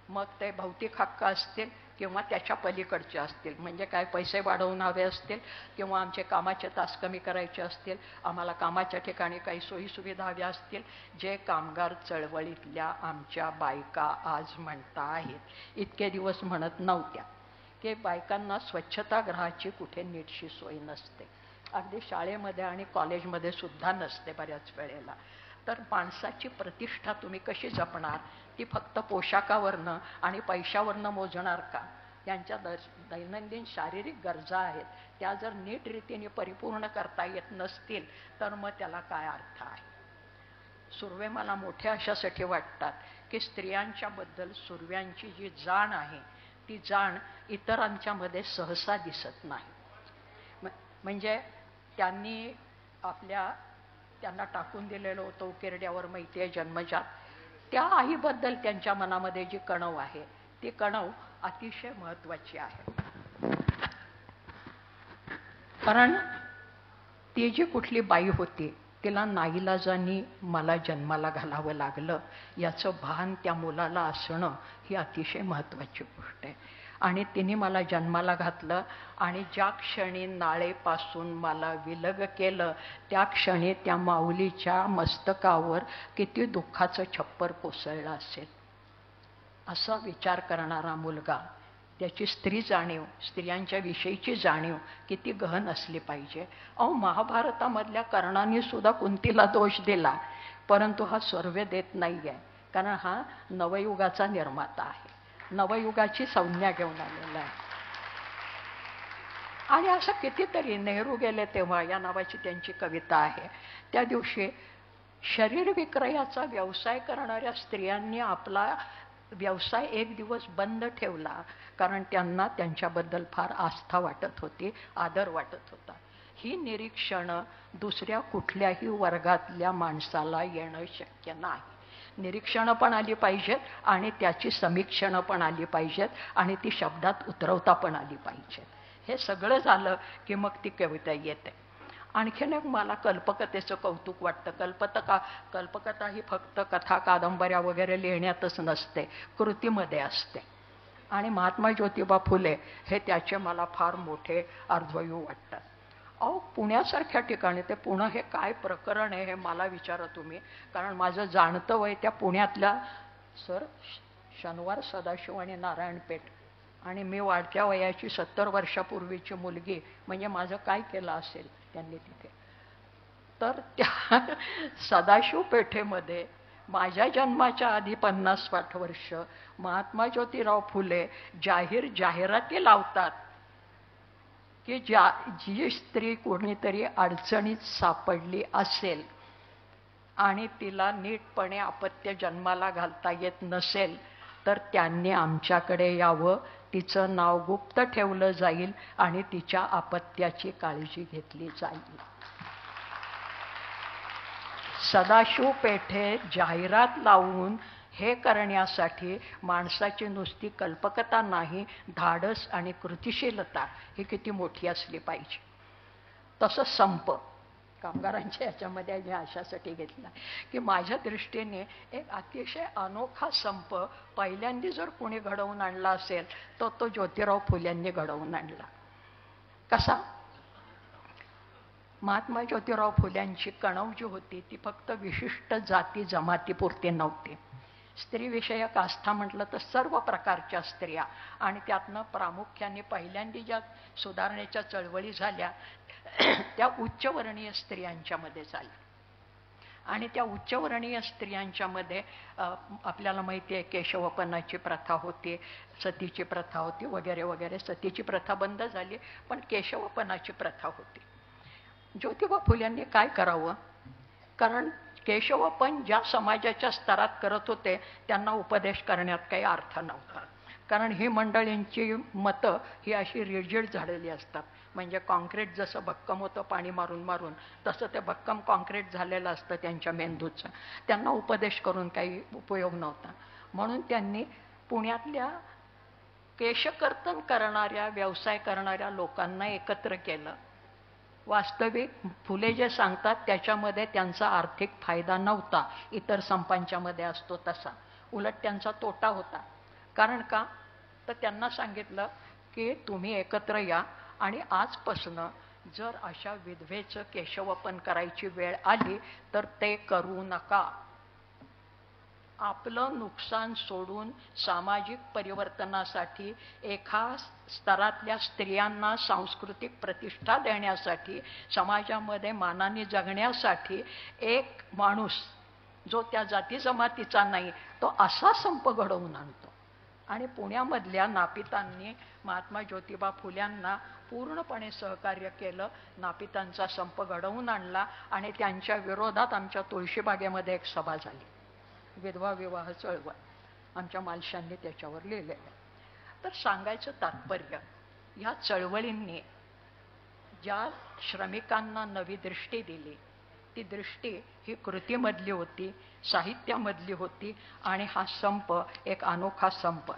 मग ते भौतिक हक्क असतील किंवा त्याच्या पलीकडचे असतील, म्हणजे काय पैसे वाढवून हवे असतील किंवा आमचे कामाचे तास कमी करायचे असतील, आम्हाला कामाच्या ठिकाणी काही सोयीसुविधा हव्या असतील, जे कामगार चळवळीतल्या आमच्या बायका आज म्हणता आहेत, इतके दिवस म्हणत नव्हत्या की बायकांना स्वच्छतागृहाची कुठे नीटशी सोय नसते. अगदी शाळेमध्ये आणि कॉलेजमध्ये सुद्धा नसते बऱ्याच वेळेला. तर माणसाची प्रतिष्ठा तुम्ही कशी जपणार? ती फक्त पोशाखावरनं आणि पैशावरनं मोजणार का? यांच्या दैनंदिन शारीरिक गरजा आहेत, त्या जर नीट रीतीने परिपूर्ण करता येत नसतील तर मग त्याला काय अर्थ आहे? सुर्वे मला मोठ्या अशासाठी वाटतात की स्त्रियांच्याबद्दल सुर्व्यांची जी जाण आहे ती जाण इतरांच्यामध्ये सहसा दिसत नाही. म्हणजे त्यांनी त्यांना टाकून दिलेलं होतं उकिरड्यावर माहिती आहे जन्मजात, त्या आईबद्दल त्यांच्या मनामध्ये जी कणव आहे ती कणव अतिशय महत्त्वाची आहे. कारण ती जी कुठली बाई होती तिला नाईलाजानी मला जन्माला घालावं लागलं याचं भान त्या मुलाला असणं ही अतिशय महत्त्वाची गोष्ट आहे. आणि तिने मला जन्माला घातलं आणि ज्या क्षणी नाळेपासून मला विलग केलं त्या क्षणी त्या माऊलीच्या मस्तकावर किती दुःखाचं छप्पर कोसळलं असेल. असा विचार करणारा मुलगा, त्याची स्त्री जाणीव, स्त्रियांच्या विषयीची जाणीव किती गहन असली पाहिजे. अहो महाभारतामधल्या कर्णाने सुद्धा कुंतीला दोष दिला, परंतु हा सर्वे देत नाही आहे, कारण हा नवयुगाचा निर्माता आहे, नवयुगाची संज्ञा घेऊन आलेला आहे. आणि असं कितीतरी, नेहरू गेले तेव्हा या नावाची त्यांची कविता आहे. त्या दिवशी शरीर विक्रयाचा व्यवसाय करणाऱ्या स्त्रियांनी आपला व्यवसाय एक दिवस बंद ठेवला, कारण त्यांना त्यांच्याबद्दल फार आस्था वाटत होती, आदर वाटत होता. ही निरीक्षणं दुसऱ्या कुठल्याही वर्गातल्या माणसाला येणं शक्य नाही. निरीक्षणं पण आली पाहिजेत आणि त्याची समीक्षणं पण आली पाहिजेत आणि ती शब्दात उतरवता पण आली पाहिजेत. हे सगळं झालं की मग ती कविता येते. आणखीन एक मला कल्पकतेचं कौतुक वाटतं. कल्पकता ही फक्त कथा कादंबऱ्या वगैरे लिहिण्यातच नसते, कृतीमध्ये असते. आणि महात्मा ज्योतिबा फुले हे त्याचे मला फार मोठे अर्ध्वयू वाटतात. अहो, पुण्यासारख्या ठिकाणी, ते पुणे हे काय प्रकरण आहे हे मला विचारा तुम्ही, कारण माझं जाणतं वय त्या पुण्यातल्या सर शनिवार, सदाशिव आणि नारायणपेठ, आणि मी वाढत्या वयाची 70 वर्षापूर्वीची मुलगी, म्हणजे माझं काय केलं असेल त्यांनी तिथे. तर त्या सदाशिव पेठेमध्ये माझ्या जन्माच्या आधी 50-60 वर्ष महात्मा ज्योतिराव फुले जाहिराती लावतात की जी स्त्री कोणीतरी अडचणीत सापडली असेल आणि तिला नीटपणे अपत्य जन्माला घालता येत नसेल तर त्यांनी आमच्याकडे यावं, तिचं नाव गुप्त ठेवलं जाईल आणि तिच्या अपत्याची काळजी घेतली जाईल. सदाशिव पेठेत जाहिरात लावून हे करण्यासाठी माणसाची नुसती कल्पकता नाही, धाडस आणि कृतिशीलता ही किती मोठी असली पाहिजे. तसं संप कामगारांच्या याच्यामध्ये मी अशासाठी घेतला की माझ्या दृष्टीने एक अतिशय अनोखा संप पहिल्यांदा जर कोणी घडवून आणला असेल तर तो ज्योतिराव फुल्यांनी घडवून आणला. कसा? महात्मा ज्योतिराव फुल्यांची कणव जी होती ती फक्त विशिष्ट जाती जमातीपुरती नव्हती. स्त्रीविषयक आस्था म्हटलं तर सर्व प्रकारच्या स्त्रिया, आणि त्यातनं प्रामुख्याने पहिल्यांदा ज्या सुधारणेच्या चळवळी झाल्या त्या उच्चवर्णीय स्त्रियांच्यामध्ये झाल्या. आणि त्या उच्चवर्णीय स्त्रियांच्यामध्ये आपल्याला माहिती आहे केशवपनाची प्रथा होती, सतीची प्रथा होती वगैरे वगैरे. सतीची प्रथा बंद झाली पण केशवपनाची प्रथा होती. ज्योतिबा फुल्यांनी काय करावं, कारण केशवपन ज्या समाजाच्या स्तरात करत होते त्यांना उपदेश करण्यात काही अर्थ नव्हता, कारण ही मंडळींची मतं ही अशी रिजिड झालेली असतात. म्हणजे कॉन्क्रीट जसं भक्कम होतं पाणी मारून मारून, तसं ते भक्कम कॉन्क्रीट झालेलं असतं त्यांच्या मेंदूचं. त्यांना उपदेश करून काही उपयोग नव्हता. म्हणून त्यांनी पुण्यातल्या केशकर्तन करणाऱ्या, व्यवसाय करणाऱ्या लोकांना एकत्र केलं. वास्तविक फुले जे सांगतात त्याच्यामध्ये त्यांचा आर्थिक फायदा नव्हता, इतर संपांच्यामध्ये असतो तसा, उलट त्यांचा तोटा होता. कारण का? तर त्यांना सांगितलं की तुम्ही एकत्र या आणि आजपासून जर अशा विधवेचं केशवपन करायची वेळ आली तर ते करू नका. आपलं नुकसान सोडून सामाजिक परिवर्तनासाठी, एका स्तरातल्या स्त्रियांना सांस्कृतिक प्रतिष्ठा देण्यासाठी, समाजामध्ये मानाने जगण्यासाठी एक माणूस जो त्या जाती जमातीचा नाही तो असा संप घडवून आणतो. आणि पुण्यामधल्या नापितांनी महात्मा ज्योतिबा फुल्यांना पूर्णपणे सहकार्य केलं. नापितांचा संप घडवून आणला आणि त्यांच्या विरोधात आमच्या तुळशीबागेमध्ये एक सभा झाली, विधवा विवाह चळवळ. आमच्या मालशांनी त्याच्यावर लिहिलेलं आहे. तर सांगायचं तात्पर्य, या चळवळींनी ज्या श्रमिकांना नवी दृष्टी दिली ती दृष्टी ही कृतीमधली होती, साहित्यामधली होती. आणि हा संप एक अनोखा संप.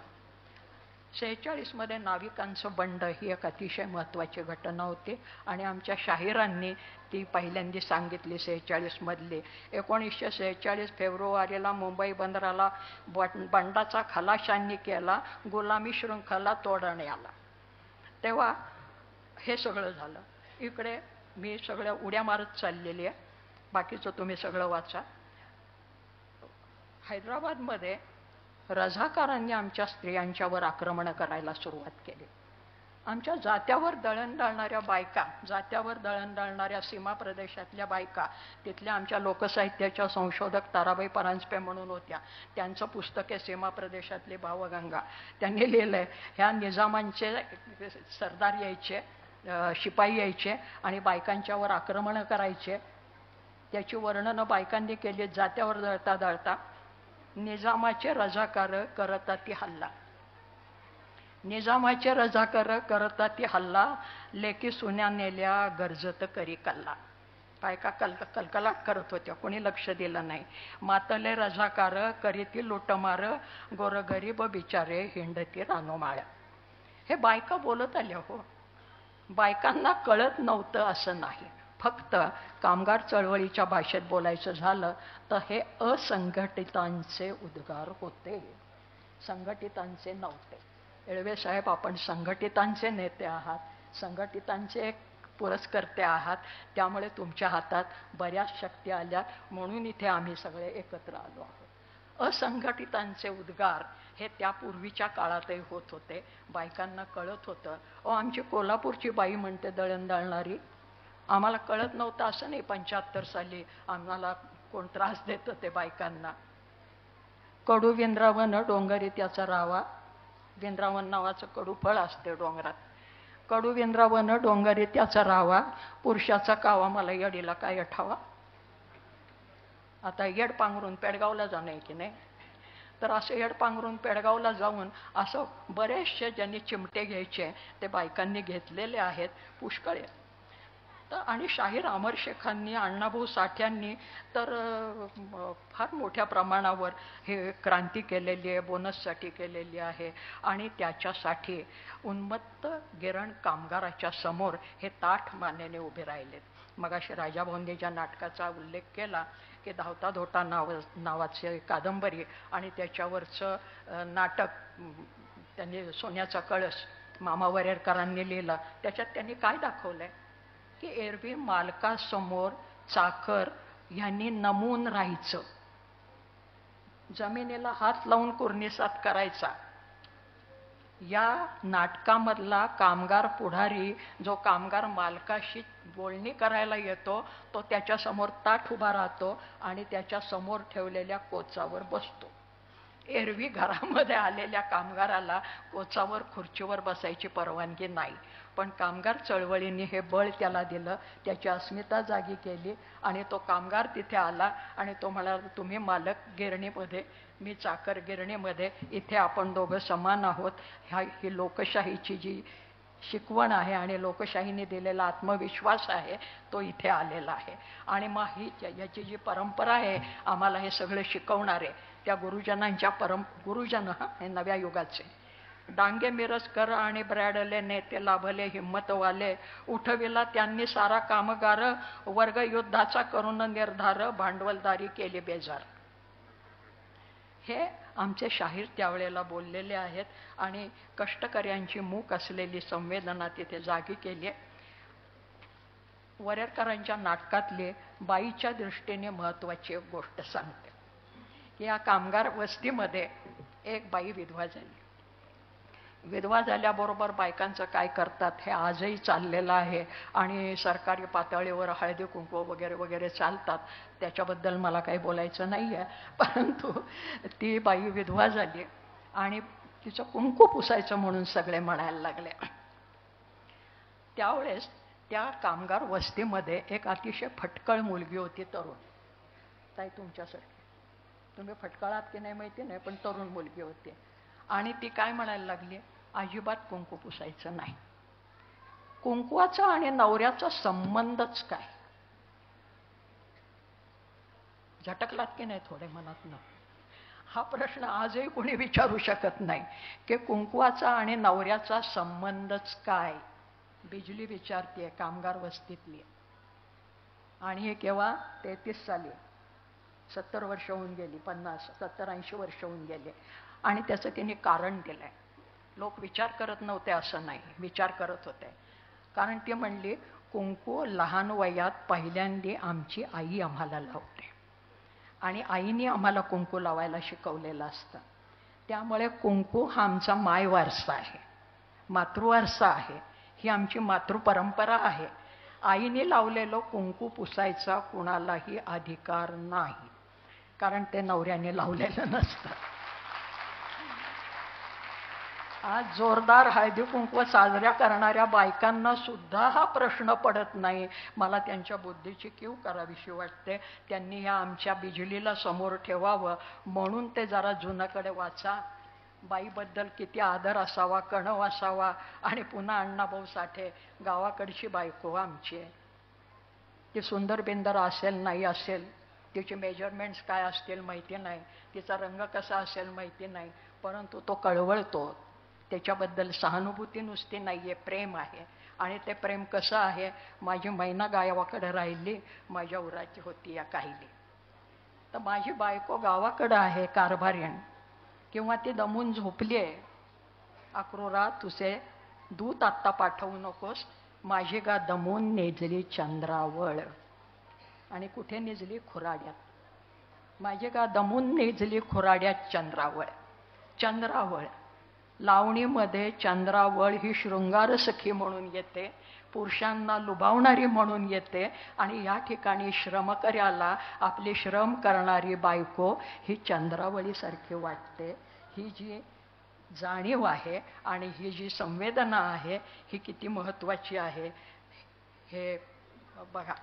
46 मध्ये नाविकांचं बंड ही एक अतिशय महत्त्वाची घटना होती आणि आमच्या शाहिरांनी ती पहिल्यांदा सांगितली 46 मधली. 1946 फेब्रुवारीला मुंबई बंदराला बंडाचा खलाशांनी केला, गुलामी शृंखला तोडण्याला. तेव्हा हे सगळं झालं. इकडे मी सगळ्या उड्या मारत चाललेली आहे, बाकीचं तुम्ही सगळं वाचा. हैदराबादमध्ये रझाकारांनी आमच्या स्त्रियांच्यावर आक्रमण करायला सुरुवात केली. आमच्या जात्यावर दळण दळणाऱ्या बायका, जात्यावर दळण दळणाऱ्या सीमा प्रदेशातल्या बायका, तिथल्या आमच्या लोकसाहित्याच्या संशोधक ताराबाई परांजपे म्हणून होत्या. त्यांचं पुस्तक आहे सीमा प्रदेशातली भावगंगा. त्यांनी लिहिलंय, ह्या निजामांचे सरदार यायचे, शिपाई यायचे आणि बायकांच्यावर आक्रमण करायचे. त्याची वर्णनं बायकांनी केली. जात्यावर दळता दळता निजामाचे रजाकार करताती हल्ला, निजामाचे रजाकार करताती हल्ला, लेकी सुन्या नेल्या गरजत करी कल्ला. बायका कलकलाट करत होत्या, कोणी लक्ष दिलं नाही. मातले रजाकार करीती लुटमार, गोरगरीब बिचारे हिंडती रानोमाळ. हे बायका बोलत आल्या हो. बायकांना कळत नव्हतं असं नाही, फक्त कामगार चळवळीच्या भाषेत बोलायचं झालं तर हे असंघटितांचे उद्गार होते, संघटितांचे नव्हते. येळवे साहेब, आपण संघटितांचे नेते आहात, संघटितांचे पुरस्कर्ते आहात, त्यामुळे तुमच्या हातात बऱ्याच शक्ती आल्या, म्हणून इथे आम्ही सगळे एकत्र आलो आहोत. असंघटितांचे उद्गार हे त्यापूर्वीच्या काळातही होत होते, बायकांना कळत होतं. आमची कोल्हापूरची बाई म्हणते दळण दळणारी, आम्हाला कळत नव्हतं असं नाही. 75 साली आम्हाला कोण त्रास देत होते बायकांना. कडू विंद्रावन डोंगरी त्याचा रावा, विंद्रावन नावाचं कडू फळ असते डोंगरात. कडू विंद्रावन डोंगरी त्याचा रावा, पुरुषाचा कावा मला येडीला काय ठावा. आता येड पांघरून पेडगावला जाणं आहे की नाही, तर असं येड पांघरून पेडगावला जाऊन असं बरेचसे ज्यांनी चिमटे घ्यायचे ते बायकांनी घेतलेले आहेत, पुष्कळ. तर आणि शाहीर अमर शेखांनी, अण्णाभाऊ साठ्यांनी तर फार मोठ्या प्रमाणावर हे क्रांती केलेली आहे, बोनससाठी केलेली आहे. आणि त्याच्यासाठी उन्मत्त गिरण कामगाराच्या समोर हे ताठ मानेने उभे राहिलेत. मगाशी राजाभाऊंनी ज्या नाटकाचा उल्लेख केला की धावता धोटा नावाचे कादंबरी आणि त्याच्यावरचं नाटक त्यांनी सोन्याचा कळस मामा वरेरकरांनी लिहिलं, त्याच्यात त्यांनी काय दाखवलंय की एरवी मालकासमोर चाकर ह्यांनी नमून राहायचं, जमिनीला हात लावून कुर्निसात करायचा. या नाटकामधला कामगार पुढारी जो कामगार मालकाशी बोलणी करायला येतो तो त्याच्यासमोर ताठ उभा राहतो आणि त्याच्या समोर ठेवलेल्या कोचावर बसतो. एरवी घरामध्ये आलेल्या कामगाराला कोचावर खुर्चीवर बसायची परवानगी नाही, पण कामगार चळवळीने हे बळ त्याला दिलं, त्याची अस्मिता जागी केली आणि तो कामगार तिथे आला आणि तो म्हणाला, तुम्ही मालक गिरणीमध्ये, मी चाकर गिरणीमध्ये, इथे आपण दोघं समान आहोत. ही लोकशाहीची जी शिकवण आहे आणि लोकशाहीने दिलेला आत्मविश्वास आहे तो इथे आलेला आहे. आणि मग ही याची जी परंपरा आहे आम्हाला हे सगळं शिकवणारे त्या गुरुजनांच्या गुरुजन हे नव्या युगाचे डांगे मिरजकर आणि ब्रॅडले नेते लाभले हिम्मतवाले, उठविला त्यांनी सारा कामगार वर्ग, युद्धाचा करून निर्धार, भांडवलदारी केली बेजार. हे आमचे शाहीर त्यावेळेला बोललेले आहेत आणि कष्टकऱ्यांची मूक असलेली संवेदना तिथे जागी केली आहे. वरेरकरांच्या नाटकातली बाईच्या दृष्टीने महत्त्वाची एक गोष्ट सांगते की या कामगार वस्तीमध्ये एक बाई विधवा झाली. विधवा झाल्याबरोबर बायकांचं काय करतात हे आजही चाललेलं आहे आणि सरकारी पातळीवर हळदी कुंकू वगैरे वगैरे चालतात, त्याच्याबद्दल मला काही बोलायचं नाही आहे. परंतु ती बाई विधवा झाली आणि तिचं कुंकू पुसायचं म्हणून सगळे म्हणायला लागले. त्यावेळेस त्या कामगार वस्तीमध्ये एक अतिशय फटकळ मुलगी होती, तरुण. ताई तुमच्यासारखी, तुम्ही फटकळात की नाही माहिती नाही, पण तरुण मुलगी होती. आणि ती काय म्हणायला लागली, अजिबात कुंकू पुसायचं नाही. कुंकवाचा आणि नवऱ्याचा संबंधच काय? झटकलात की नाही थोडे मनातनं? हा प्रश्न आजही कोणी विचारू शकत नाही की कुंकवाचा आणि नवऱ्याचा संबंधच काय. बिजली विचारते कामगार वस्तीतली. आणि हे केव्हा? 33 साली. 70 वर्ष होऊन गेली, 50, 70, 80 वर्ष होऊन गेले. आणि त्याचं तिने कारण दिलंय. लोक विचार करत नव्हते असं नाही, विचार करत होते. कारण ती म्हणली, कुंकू लहान वयात पहिल्यांदा आमची आई आम्हाला लावते आणि आईने आम्हाला कुंकू लावायला शिकवलेलं असतं. त्यामुळे कुंकू हा आमचा मायवारसा आहे, मातृवारसा आहे, ही आमची मातृपरंपरा आहे. आईने लावलेलं कुंकू पुसायचा कुणालाही अधिकार नाही, कारण ते नवऱ्याने लावलेलं नसतं. आज जोरदार हळदी कुंकू साजऱ्या करणाऱ्या बायकांना सुद्धा हा प्रश्न पडत नाही. मला त्यांच्या बुद्धीची कीव करावीशी वाटते. त्यांनी ह्या आमच्या बिजलीला समोर ठेवावं म्हणून ते जरा जुनाकडे वाचा. बाईबद्दल किती आदर असावा, कणव असावा. आणि पुन्हा अण्णाभाऊ साठे, गावाकडची बायको आमची, ती सुंदर बिंदर असेल नाही असेल, तिचे मेजरमेंट्स काय असतील माहिती नाही, तिचा रंग कसा असेल माहिती नाही, परंतु तो कळवळतो, त्याच्याबद्दल सहानुभूती नुसती नाही आहे, प्रेम आहे. आणि ते प्रेम कसं आहे, माझी मैना गावाकडे राहिली, माझ्या उराची होती या काहिली. तर माझी बायको गावाकडं आहे कारभारीण, किंवा ती दमून झोपली आहे. अक्रूरा तुझे दूत आत्ता पाठवू नकोस, माझी गा दमून नेजली चंद्रावळ. आणि कुठे निजली? खुराड्यात. माझी गा दमून नेजली खुराड्यात चंद्रावळ. चंद्रावळ लावणीमध्ये चंद्रावळ ही शृंगार सखी म्हणून येते, पुरुषांना लुभावणारी म्हणून येते. आणि या ठिकाणी श्रमकर्याला आपले श्रम करणारी बायको ही चंद्रावळीसारखी वाटते. ही जी जाणीव आहे आणि ही जी संवेदना आहे ही किती महत्त्वाची आहे हे बघा.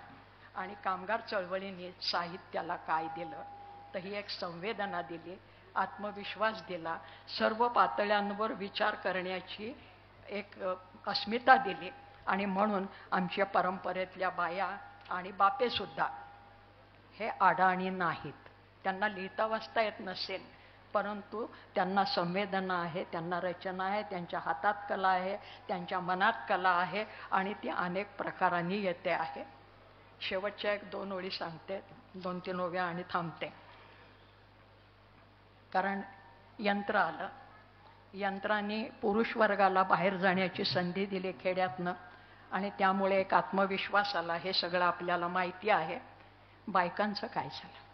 आणि कामगार चळवळीने साहित्याला काय दिलं तर ही एक संवेदना दिली, आत्मविश्वास दिला, सर्व पातळ्यांवर विचार करण्याची एक अस्मिता दिली. आणि म्हणून आमच्या परंपरेतल्या बाया आणि बापेसुद्धा हे अडाणी नाहीत. त्यांना लिहिता वाचता येत नसेल, परंतु त्यांना संवेदना आहे, त्यांना रचना आहे, त्यांच्या हातात कला आहे, त्यांच्या मनात कला आहे आणि ती अनेक प्रकारांनी येते आहे. शेवटच्या 1-2 ओळी सांगते, 2-3 ओव्या आणि थांबते. कारण यंत्र आलं, यंत्राने पुरुष वर्गाला बाहेर जाण्याची संधी दिली खेड्यातनं आणि त्यामुळे एक आत्मविश्वास आला. हे सगळं आपल्याला माहिती आहे. बायकांचं काय झालं?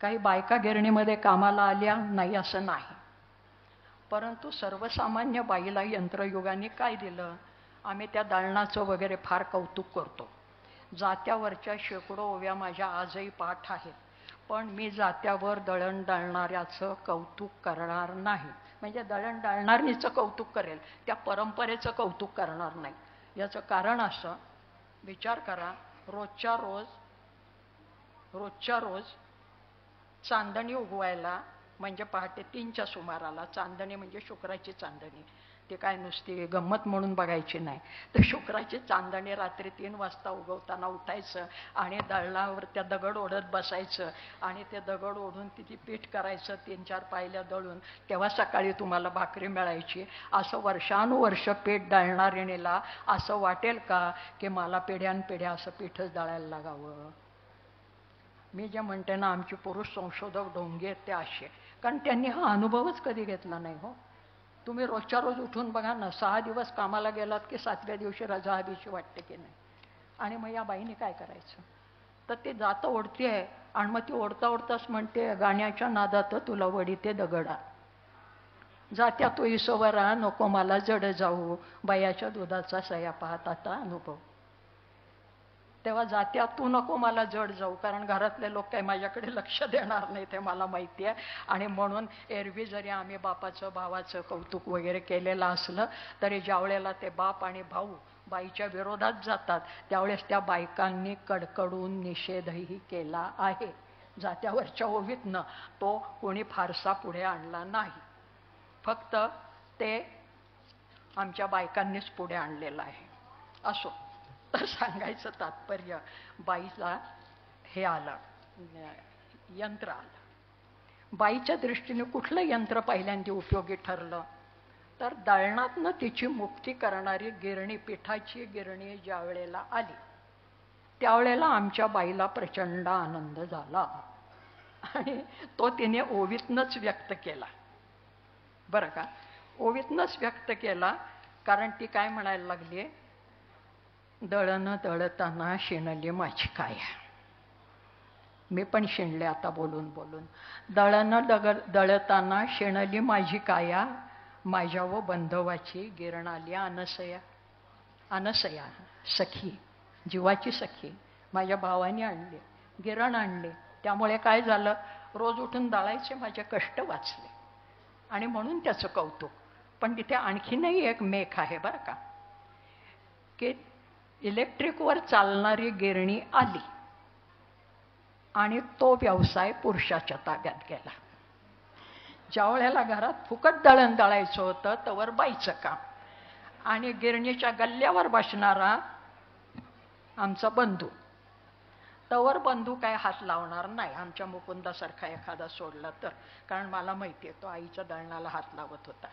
काही बायका गिरणीमध्ये कामाला आल्या नाही असं नाही, परंतु सर्वसामान्य बाईला यंत्रयुगाने काय दिलं? आम्ही त्या दळणाचं वगैरे फार कौतुक करतो. जात्यावरच्या शेकडो ओव्या माझ्या आजही पाठ आहेत, पण मी जात्यावर दळण दळणाऱ्याचं कौतुक करणार नाही. म्हणजे दळण दळणारीचं कौतुक करेल, त्या परंपरेचं कौतुक करणार नाही. याचं कारण असं, विचार करा, रोजच्या रोज चांदणी उगवायला म्हणजे पहाटे 3च्या सुमाराला, चांदणी म्हणजे शुक्राची चांदणी, ते काय नुसती गंमत म्हणून बघायची नाही, तर शुक्राची चांदणी रात्री 3 वाजता उगवताना उठायचं आणि दळणावर त्या दगड ओढत बसायचं आणि ते दगड ओढून तिची पीठ करायचं 3-4 पायल्या दळून, तेव्हा सकाळी तुम्हाला भाकरी मिळायची. असं वर्षानुवर्ष पीठ दळणारीणीला असं वाटेल का की मला पिढ्यानपिढ्या असं पीठच दळायला लागावं? मी जे म्हणते ना, आमचे पुरुष संशोधक ढोंगी आहेत ते असे, कारण त्यांनी हा अनुभवच कधी घेतला नाही. हो, तुम्ही रोजच्या रोज उठून बघा ना, 6 दिवस कामाला गेलात की 7व्या दिवशी रजा हवीशी वाटते की नाही? आणि मग या बाईने काय करायचं? तर ते जातं ओढते आहे आणि मग ती ओढता ओढताच म्हणते, गाण्याच्या नादात तुला वडीते दगडा, जात्या तो इसवरा नको मला जड जाऊ, बायाच्या दुधाचा सया पाहत आता अनुभव. तेव्हा जात्या तू नको मला जड जाऊ, कारण घरातले लोक काही माझ्याकडे लक्ष देणार नाही, ते मला माहिती आहे. आणि म्हणून एरवी जरी आम्ही बापाचं भावाचं कौतुक वगैरे केलेलं असलं तरी ज्यावेळेला ते बाप आणि भाऊ बाईच्या विरोधात जातात त्यावेळेस त्या बायकांनी कडकडून निषेधही केला आहे. जात्यावरच्या ओवीतनं तो कोणी फारसा पुढे आणला नाही, फक्त ते आमच्या बायकांनीच पुढे आणलेलं आहे. असो, तर सांगायचं तात्पर्य, बाईला हे आलं, यंत्र आलं. बाईच्या दृष्टीने कुठलं यंत्र पहिल्यांदा उपयोगी ठरलं तर दळणातनं तिची मुक्ती करणारी गिरणी, पिठाची गिरणी ज्या वेळेला आली त्यावेळेला आमच्या बाईला प्रचंड आनंद झाला आणि तो तिने ओवीतनंच व्यक्त केला. बरं का, ओवीतनंच व्यक्त केला. कारण ती काय म्हणायला लागली, दळण दळताना शिणली माझी काया. मी पण शिणले आता बोलून बोलून. दळण दळताना शिणली माझी काया, माझ्या व बंधवाची गिरणाली अनसया. अनसया सखी, जीवाची सखी माझ्या भावाने आणली, गिरण आणली. त्यामुळे काय झालं, रोज उठून दळायचे माझे कष्ट वाचले आणि म्हणून त्याचं कौतुक. पण तिथे आणखीनही एक मेख आहे बरं का, की इलेक्ट्रिकवर चालणारी गिरणी आली आणि तो व्यवसाय पुरुषाच्या ताब्यात गेला. ज्या वेळेला घरात फुकट दळण दळायचं होतं तवर बाईचं काम, आणि गिरणीच्या गल्ल्यावर बसणारा आमचा बंधू, तवर बंधू काय हात लावणार नाही. आमच्या मुकुंदासारखा एखादा सोडला तर, कारण मला माहिती आहे तो आईच्या दळणाला हात लावत होता.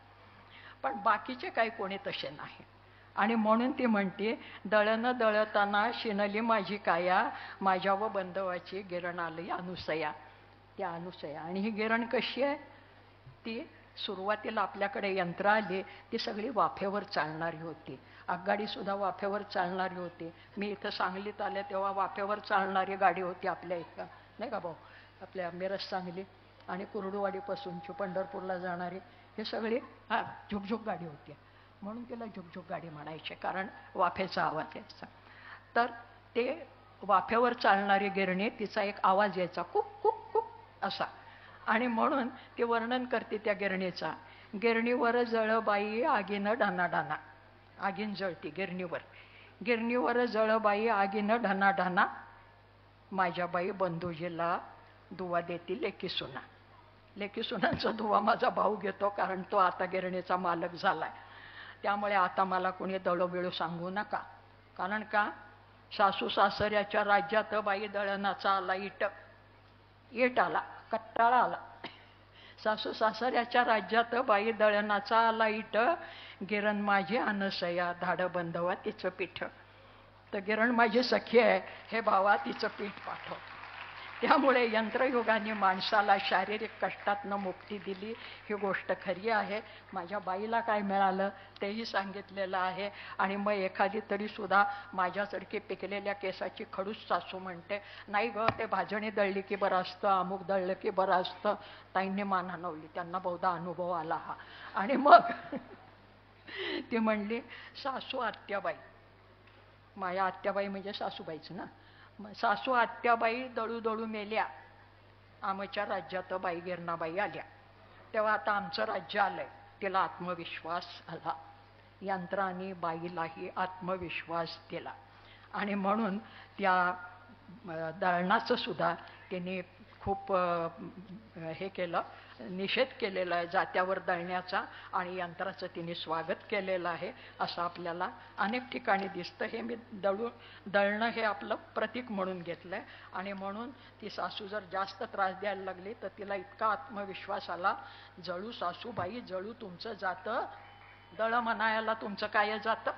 पण बाकीचे काही कोणी तसे नाही. आणि म्हणून ती म्हणते, दळण दळताना शिनली माझी काया, माझ्या व बंधवाची गिरण आली अनुसया. त्या अनुसया. आणि ही गिरण कशी आहे? ती सुरुवातीला आपल्याकडे यंत्र आली, ती सगळी वाफेवर चालणारी होती. आगगाडीसुद्धा वाफेवर चालणारी होती. मी इथं सांगलीत आले तेव्हा वाफेवर चालणारी गाडी होती आपल्या इथं, नाही का भाऊ? आपल्या मिरज सांगली आणि कुर्डुवाडीपासूनची पंढरपूरला जाणारी हे सगळी झुकझुक गाडी होती. म्हणून तिला झुकझुक गाडी म्हणायचे, कारण वाफेचा आवाज यायचा. तर ते वाफेवर चालणारी गिरणी, तिचा एक आवाज यायचा, कुक कुक कुक असा. आणि म्हणून ती वर्णन करते त्या गिरणीचा. गिरणीवर जळबाई आगीनं ढाना. आगीन जळती गिरणीवर. गिरणीवर जळबाई आगीनं ढाना. माझ्या बाई बंधुजीला दुवा देतील लेकी सुना. लेकी सुनांचा दुवा माझा भाऊ घेतो, कारण तो आता गिरणीचा मालक झालाय. त्यामुळे आता मला कोणी दळोबिळू सांगू नका. कारण का? सासू सासऱ्याच्या राज्यात बाई दळणाचा आला इट आला, कट्टाळा आला. सासू सासऱ्याच्या राज्यात बाई दळणाचा आला इट, गिरण माझी अनसया धाड बंधवा तिचं पीठ. तर गिरण माझी सखी आहे, हे भावा तिचं पीठ पाठव. त्यामुळे यंत्रयुगाने माणसाला शारीरिक कष्टातनं मुक्ती दिली, ही गोष्ट खरी आहे. माझ्या बाईला काय मिळालं तेही सांगितलेलं आहे. आणि मग एखादी तरी सुद्धा माझ्यासारखी पिकलेल्या केसाची खडूस सासू म्हणते, नाही गं, ते भाजणी दळली की बरं असतं, अमुक दळलं की बरं असतं. ताईंनी मान हलवली, त्यांना बहुधा अनुभव आला हा. आणि मग ती म्हणली, सासू आत्याबाई, माझ्या आत्याबाई म्हणजे सासूबाईच ना, सासू आत्याबाई दळू दळू मेल्या, आमच्या राज्यात बाई गिरणाबाई आल्या. तेव्हा आता आमचं राज्य आलंय. तिला आत्मविश्वास आला. यंत्राने बाईलाही आत्मविश्वास दिला. आणि म्हणून त्या दळणाचं सुद्धा तिने खूप हे केलं, निषेध केलेला आहे जात्यावर दळण्याचा, आणि यंत्राचं तिने स्वागत केलेलं आहे, असं आपल्याला अनेक ठिकाणी दिसतं. हे मी दळणं हे आपलं प्रतीक म्हणून घेतलंय. आणि म्हणून ती सासू जर जास्त त्रास द्यायला लागली तर तिला इतका आत्मविश्वास आला, जळू सासूबाई जळू तुमचं जातं, दळ म्हणायला तुमचं काय जातं.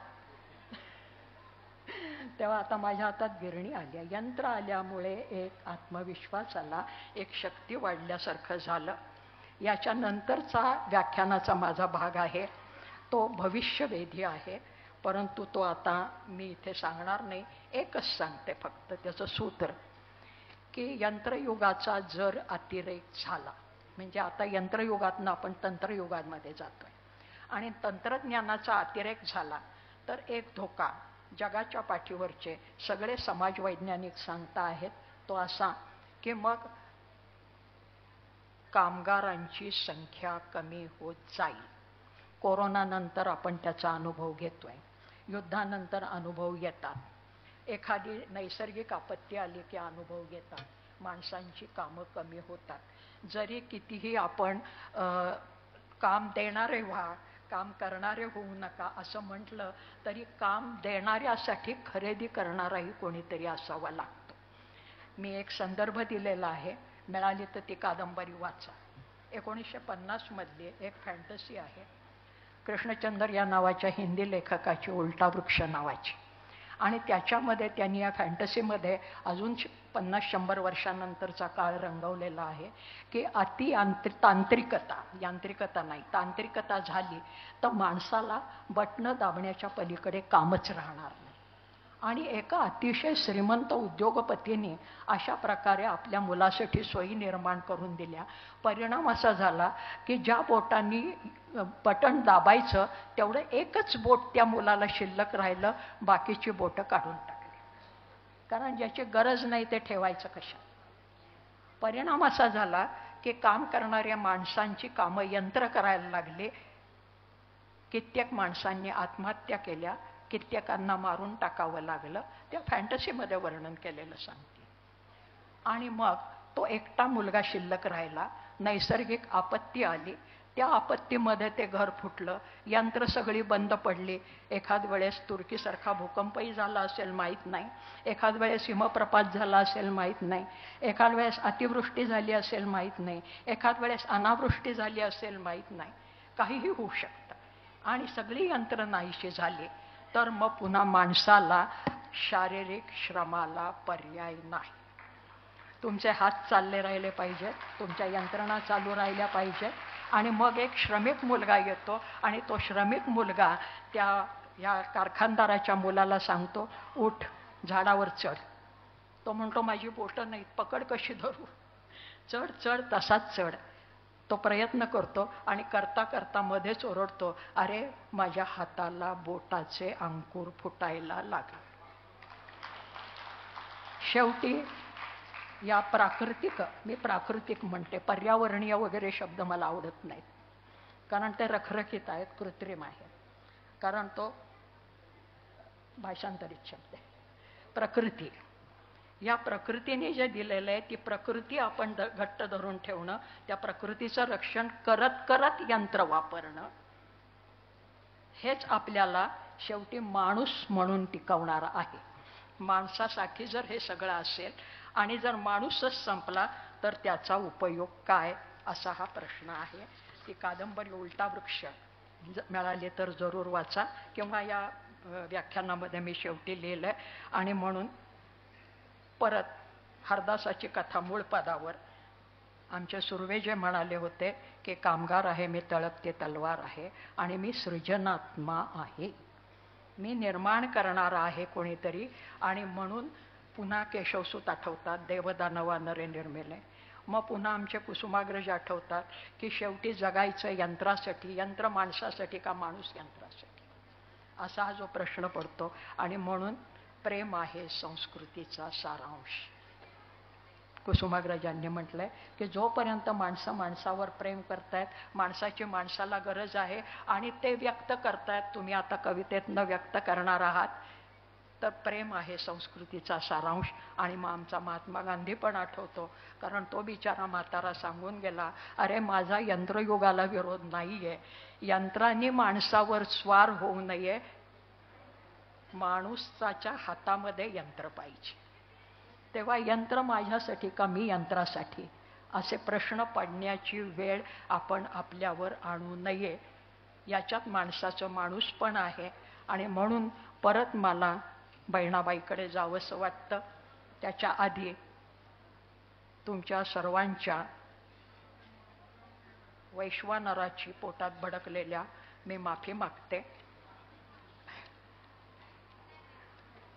तेव्हा आता माझ्या हातात गिरणी आल्या, यंत्र आल्यामुळे एक आत्मविश्वास आला, एक शक्ती वाढल्यासारखं झालं. याच्यानंतरचा व्याख्यानाचा माझा भाग आहे तो भविष्यवेधी आहे, परंतु तो आता मी इथे सांगणार नाही. एकच सांगते फक्त त्याचं सूत्र, की यंत्रयुगाचा जर अतिरेक झाला, म्हणजे आता यंत्रयुगातनं आपण तंत्रयुगामध्ये जातोय, आणि तंत्रज्ञानाचा अतिरेक झाला तर एक धोका जगाच्या पाठीवरचे सगळे समाजवैज्ञानिक सांगता आहेत, तो असा की मग कामगारांची संख्या कमी होत जाईल. कोरोनानंतर आपण त्याचा अनुभव घेतोय, युद्धानंतर अनुभव येतात, एखादी नैसर्गिक आपत्ती आली की अनुभव घेतात, माणसांची कामं कमी होतात. जरी कितीही आपण काम देणारे व्हा, काम करणारे होऊ नका असं म्हटलं तरी काम देणाऱ्यासाठी खरेदी करणाराही कोणीतरी असावा लागतो. मी एक संदर्भ दिलेला आहे, मिळाली तर ती कादंबरी वाचा. 1950 मधली एक फॅन्टसी आहे, कृष्णचंद्र या नावाच्या हिंदी लेखकाची, उलटा वृक्ष नावाची. आणि त्याच्यामध्ये त्यांनी या फॅन्टसीमध्ये अजून 50-100 वर्षानंतरचा काळ रंगवलेला आहे की तांत्रिकता, यांत्रिकता नाही, तांत्रिकता झाली तर माणसाला बटणं दाबण्याच्या पलीकडे कामच राहणार नाही. आणि एका अतिशय श्रीमंत उद्योगपतीने अशा प्रकारे आपल्या मुलासाठी सोयी निर्माण करून दिल्या. परिणाम असा झाला की ज्या बोटांनी बटन दाबायचं तेवढं एकच बोट त्या मुलाला शिल्लक राहिलं, बाकीची बोटं काढून टाकली, कारण ज्याची गरज नाही ते ठेवायचं कशा. परिणाम असा झाला की काम करणाऱ्या माणसांची कामं यंत्र करायला लागले. कित्येक माणसांनी आत्महत्या केल्या, कित्येकांना मारून टाकावं लागलं. त्या फॅन्टसीमध्ये वर्णन केलेलं सांगते. आणि मग तो एकटा मुलगा शिल्लक राहिला, नैसर्गिक आपत्ती आली, त्या आपत्तीमध्ये ते घर फुटलं, यंत्र सगळी बंद पडली. एखाद वेळेस तुर्कीसारखा भूकंपही झाला असेल माहीत नाही, एखाद वेळेस हिमप्रपात झाला असेल माहीत नाही, एखाद वेळेस अतिवृष्टी झाली असेल माहीत नाही, एखाद वेळेस अनावृष्टी झाली असेल माहीत नाही, काहीही होऊ शकतं. आणि सगळी यंत्र नाहीशी झाली तर मग पुन्हा माणसाला शारीरिक श्रमाला पर्याय नाही. तुमचे हात चालले राहिले पाहिजेत, तुमच्या यंत्रणा चालू राहिल्या पाहिजेत. आणि मग एक श्रमिक मुलगा येतो आणि तो श्रमिक मुलगा या कारखानदाराच्या मुलाला सांगतो, उठ झाडावर चढ. तो म्हणतो, माझी बोटं नाहीत, पकड कशी धरू. चढ चढ, तसाच चढ. तो प्रयत्न करतो आणि करता करता मध्येच ओरडतो, अरे माझ्या हाताला बोटाचे अंकुर फुटायला लागले. शेवटी या प्राकृतिक, मी प्राकृतिक म्हणते, पर्यावरणीय वगैरे शब्द मला आवडत नाहीत, कारण ते रखरखीत आहेत, कृत्रिम आहेत. कारण तो भाषांतरित शब्द आहे. प्रकृती, या प्रकृतीने जे दिलेलं आहे ती प्रकृती आपण घट्ट धरून ठेवणं, त्या प्रकृतीचं रक्षण करत करत यंत्र वापरणं, हेच आपल्याला शेवटी माणूस म्हणून टिकवणारा आहे. माणसासाठी जर हे सगळं असेल आणि जर माणूसच संपला तर त्याचा उपयोग काय, असा हा प्रश्न आहे. ती कादंबरी उलटा वृक्ष मिळाली तर जरूर वाचा, किंवा या व्याख्यानामध्ये मी शेवटी लिहिलं आहे. आणि म्हणून परत हरदासाची कथा मूळ पदावर. आमचे सुर्वे जे म्हणाले होते की कामगार आहे मी, तळपते तलवार आहे, आणि मी सृजनात्मा आहे, मी निर्माण करणारा आहे कोणीतरी. आणि म्हणून पुन्हा केशवसूत आठवतात, देवदानवा नरे निर्मिले. मग पुन्हा आमचे कुसुमाग्रज आठवतात की शेवटी जगायचं यंत्रासाठी, यंत्र माणसासाठी का माणूस यंत्रासाठी, असा हा जो प्रश्न पडतो. आणि म्हणून प्रेम आहे संस्कृतीचा सारांश. कुसुमाग्रजांनी म्हटलंय की जोपर्यंत माणसं माणसावर प्रेम करतायत, माणसाची माणसाला गरज आहे आणि ते व्यक्त करतायत, तुम्ही आता कवितेत न व्यक्त करणार आहात, तर प्रेम आहे संस्कृतीचा सारांश. आणि मग आमचा महात्मा गांधी पण आठवतो, कारण तो बिचारा म्हातारा सांगून गेला, अरे माझा यंत्रयुगाला विरोध नाहीये, यंत्रांनी माणसावर स्वार होऊ नये, माणूसाच्या हातामध्ये यंत्र पाहिजे. तेव्हा यंत्र माझ्यासाठी का मी यंत्रासाठी, असे प्रश्न पडण्याची वेळ आपण आपल्यावर आणू नये. याच्यात माणसाचं माणूस पण आहे. आणि म्हणून परत मला बहिणाबाईकडे जावंसं वाटतं. त्याच्या आधी तुमच्या सर्वांच्या वैश्वानराची पोटात भडकलेल्या मी माफी मागते,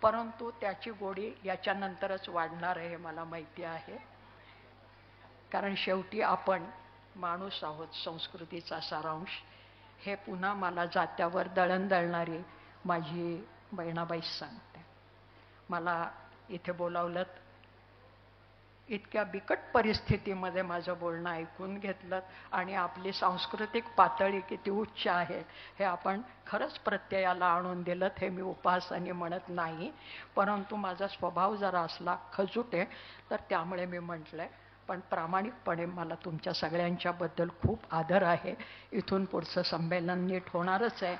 परंतु त्याची गोडी याच्यानंतरच वाढणार आहे हे मला माहिती आहे. कारण शेवटी आपण माणूस आहोत, संस्कृतीचा सारांश. हे पुन्हा मला जात्यावर दळण दळणारी माझी बहिणाबाई सांगते. मला इथे बोलावलं, इतक्या बिकट परिस्थितीमध्ये माझं बोलणं ऐकून घेतलं, आणि आपली सांस्कृतिक पातळी किती उच्च आहे हे आपण खरंच प्रत्ययाला आणून दिलं. हे मी उपहासाने म्हणत नाही, परंतु माझा स्वभाव जरा असला खजूटे तर त्यामुळे मी म्हटलंय. पण प्रामाणिकपणे मला तुमच्या सगळ्यांच्याबद्दल खूप आदर आहे. इथून पुढचं संमेलन नीट होणारच आहे,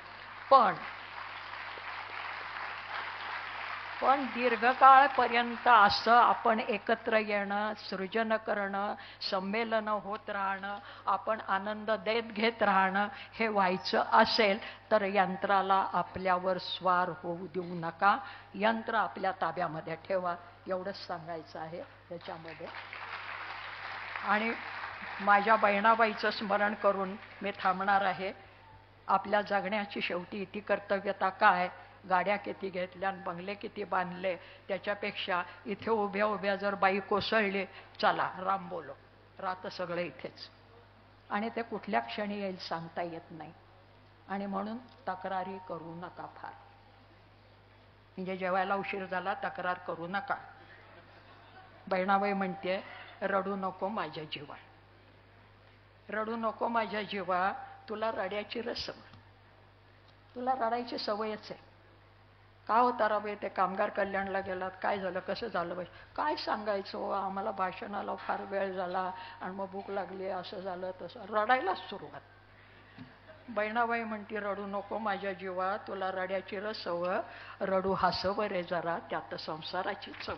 पण दीर्घकाळपर्यंत असं आपण एकत्र येणं, सृजन करणं, संमेलनं होत राहणं, आपण आनंद देत घेत राहणं, हे व्हायचं असेल तर यंत्राला आपल्यावर स्वार होऊ देऊ नका, यंत्र आपल्या ताब्यामध्ये ठेवा, एवढंच सांगायचं आहे त्याच्यामध्ये. आणि माझ्या बहिणाबाईचं स्मरण करून मी थांबणार आहे. आपल्या जगण्याची शेवटी इति कर्तव्यता काय, गाड्या किती घेतल्या, बंगले किती बांधले, त्याच्यापेक्षा इथे उभ्या उभ्या जर बाई कोसळली, चला राम बोलो, राहतं सगळं इथेच. आणि ते कुठल्या क्षणी येईल सांगता येत नाही. आणि म्हणून तक्रारी करू नका फार. म्हणजे जेवायला उशीर झाला तक्रार करू नका. बहिणाबाई म्हणते, रडू नको माझ्या जीवा, रडू नको माझ्या जीवा, तुला रड्याची सवय, तुला रडायची सवयच आहे. का होता रा बाई, ते कामगार कल्याणला गेलात, काय झालं, कसं झालं बाई, काय सांगायचं, आम्हाला भाषणाला फार वेळ झाला आणि मग भूक लागली, असं झालं तसं, रडायलाच सुरुवात. बहिणाबाई म्हणते, रडू नको माझ्या जीवा, तुला रड्याची सवय, रडू हसव रे जरा, त्यात संसाराची चव.